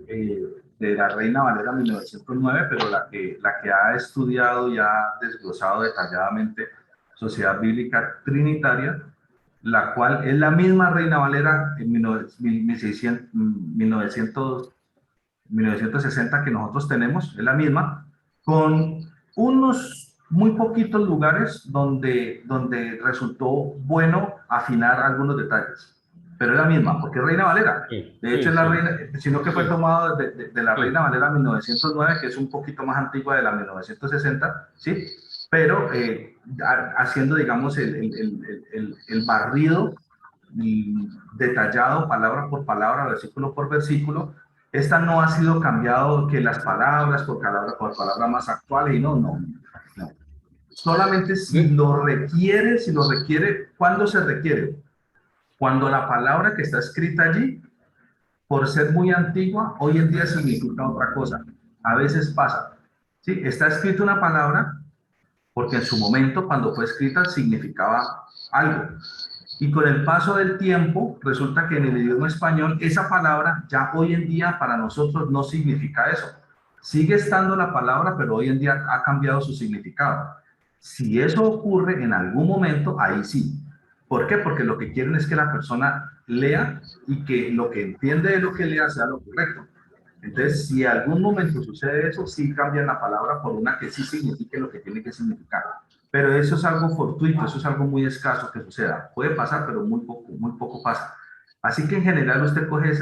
de la Reina Valera 1909, pero la que ha estudiado y ha desglosado detalladamente Sociedad Bíblica Trinitaria, la cual es la misma Reina Valera en 1960 que nosotros tenemos, es la misma, con unos muy poquitos lugares donde resultó bueno afinar algunos detalles. Pero es la misma, porque es Reina Valera. Sí, De hecho, sí, es la sí. Reina, sino que fue Sí. tomado de la Sí. Reina Valera 1909, que es un poquito más antigua de la 1960, ¿sí? Pero haciendo, digamos, el barrido detallado, palabra por palabra, versículo por versículo. Esta no ha sido cambiado que las palabras por palabra más actuales, y no. Solamente si lo requiere, ¿cuándo se requiere? Cuando la palabra que está escrita allí, por ser muy antigua, hoy en día significa otra cosa. A veces pasa, ¿sí? Está escrita una palabra porque en su momento, cuando fue escrita, significaba algo. Y con el paso del tiempo, resulta que en el idioma español, esa palabra ya hoy en día para nosotros no significa eso. Sigue estando la palabra, pero hoy en día ha cambiado su significado. Si eso ocurre en algún momento, ahí sí. ¿Por qué? Porque lo que quieren es que la persona lea y que lo que entiende de lo que lea sea lo correcto. Entonces, si en algún momento sucede eso, sí cambian la palabra por una que sí signifique lo que tiene que significar. Pero eso es algo fortuito, eso es algo muy escaso que suceda. Puede pasar, pero muy poco pasa. Así que en general usted coge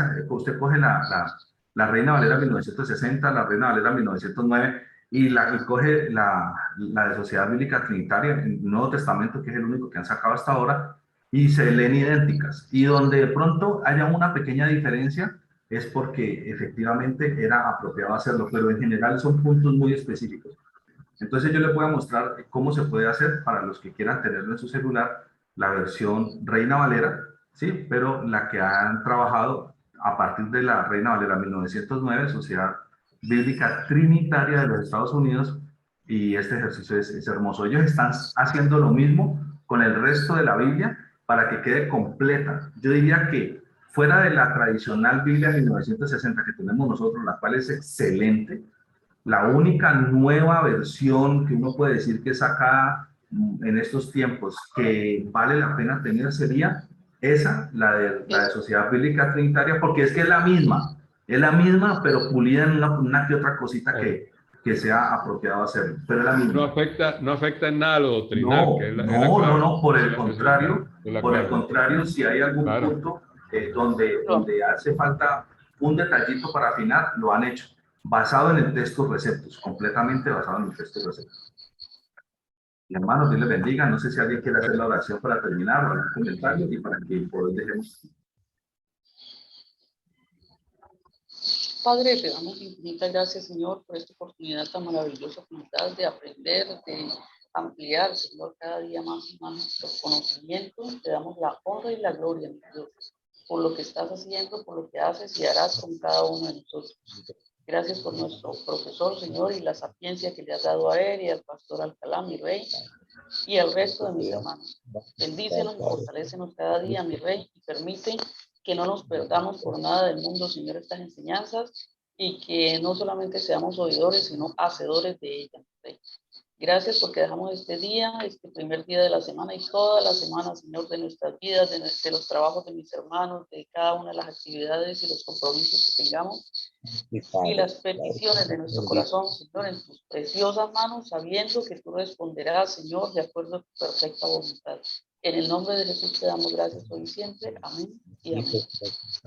la Reina Valera 1960, la Reina Valera 1909 y coge la de Sociedad Bíblica Trinitaria, el Nuevo Testamento, que es el único que han sacado hasta ahora, y se leen idénticas. Y donde de pronto haya una pequeña diferencia, es porque efectivamente era apropiado hacerlo, pero en general son puntos muy específicos. Entonces yo les voy a mostrar cómo se puede hacer para los que quieran tenerlo en su celular, la versión Reina Valera, ¿sí? Pero la que han trabajado a partir de la Reina Valera 1909, Sociedad Bíblica Trinitaria de los Estados Unidos, y este ejercicio es hermoso. Ellos están haciendo lo mismo con el resto de la Biblia para que quede completa. Yo diría que fuera de la tradicional Biblia de 1960 que tenemos nosotros, la cual es excelente, la única nueva versión que uno puede decir que saca en estos tiempos que vale la pena tener sería esa, la de Sociedad Bíblica Trinitaria, porque es que es la misma, pero pulida en una que otra cosita que sea apropiado hacerlo, pero es la misma. No afecta en nada lo doctrinal, que es la clave. No, por el contrario, si hay algún Claro. punto donde hace falta un detallito para afinar, lo han hecho, basado en el texto receptus, completamente basado en el texto receptus. Y hermanos, Dios les bendiga, no sé si alguien quiere hacer la oración para terminar o algún comentario y para que por hoy dejemos. Padre, te damos infinitas gracias, Señor, por esta oportunidad tan maravillosa que nos das de aprender, de ampliar, Señor, cada día más y más nuestro conocimiento. Te damos la honra y la gloria, mi Dios, por lo que estás haciendo, por lo que haces y harás con cada uno de nosotros. Gracias por nuestro profesor, Señor, y la sapiencia que le has dado a él y al pastor Alcalá, mi Rey, y al resto de mis hermanos. Bendícenos y fortalécenos cada día, mi Rey, y permite que no nos perdamos por nada del mundo, Señor, estas enseñanzas, y que no solamente seamos oidores, sino hacedores de ellas, mi Rey. Gracias porque dejamos este día, este primer día de la semana y toda la semana, Señor, de nuestras vidas, de los trabajos de mis hermanos, de cada una de las actividades y los compromisos que tengamos y las peticiones de nuestro corazón, Señor, en tus preciosas manos, sabiendo que tú responderás, Señor, de acuerdo a tu perfecta voluntad. En el nombre de Jesús te damos gracias hoy y siempre. Amén y amén.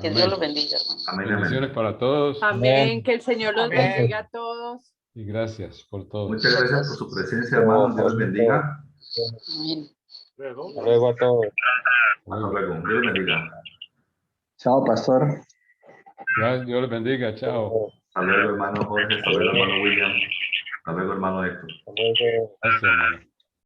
Que Amén. Dios los bendiga, hermano. Amén, Bendiciones para todos Amén. Que el Señor los Amén. bendiga a todos. y gracias por todo. Muchas gracias por su presencia, hermanos, Dios los bendiga. Amén. Hasta luego a todos. Hasta luego, Dios los bendiga. Chao, pastor. Dios les bendiga. Chao. Hasta luego, hermano Jorge, hasta luego, hermano William. Hasta luego, hermano Héctor. Hasta luego. Gracias, hermano.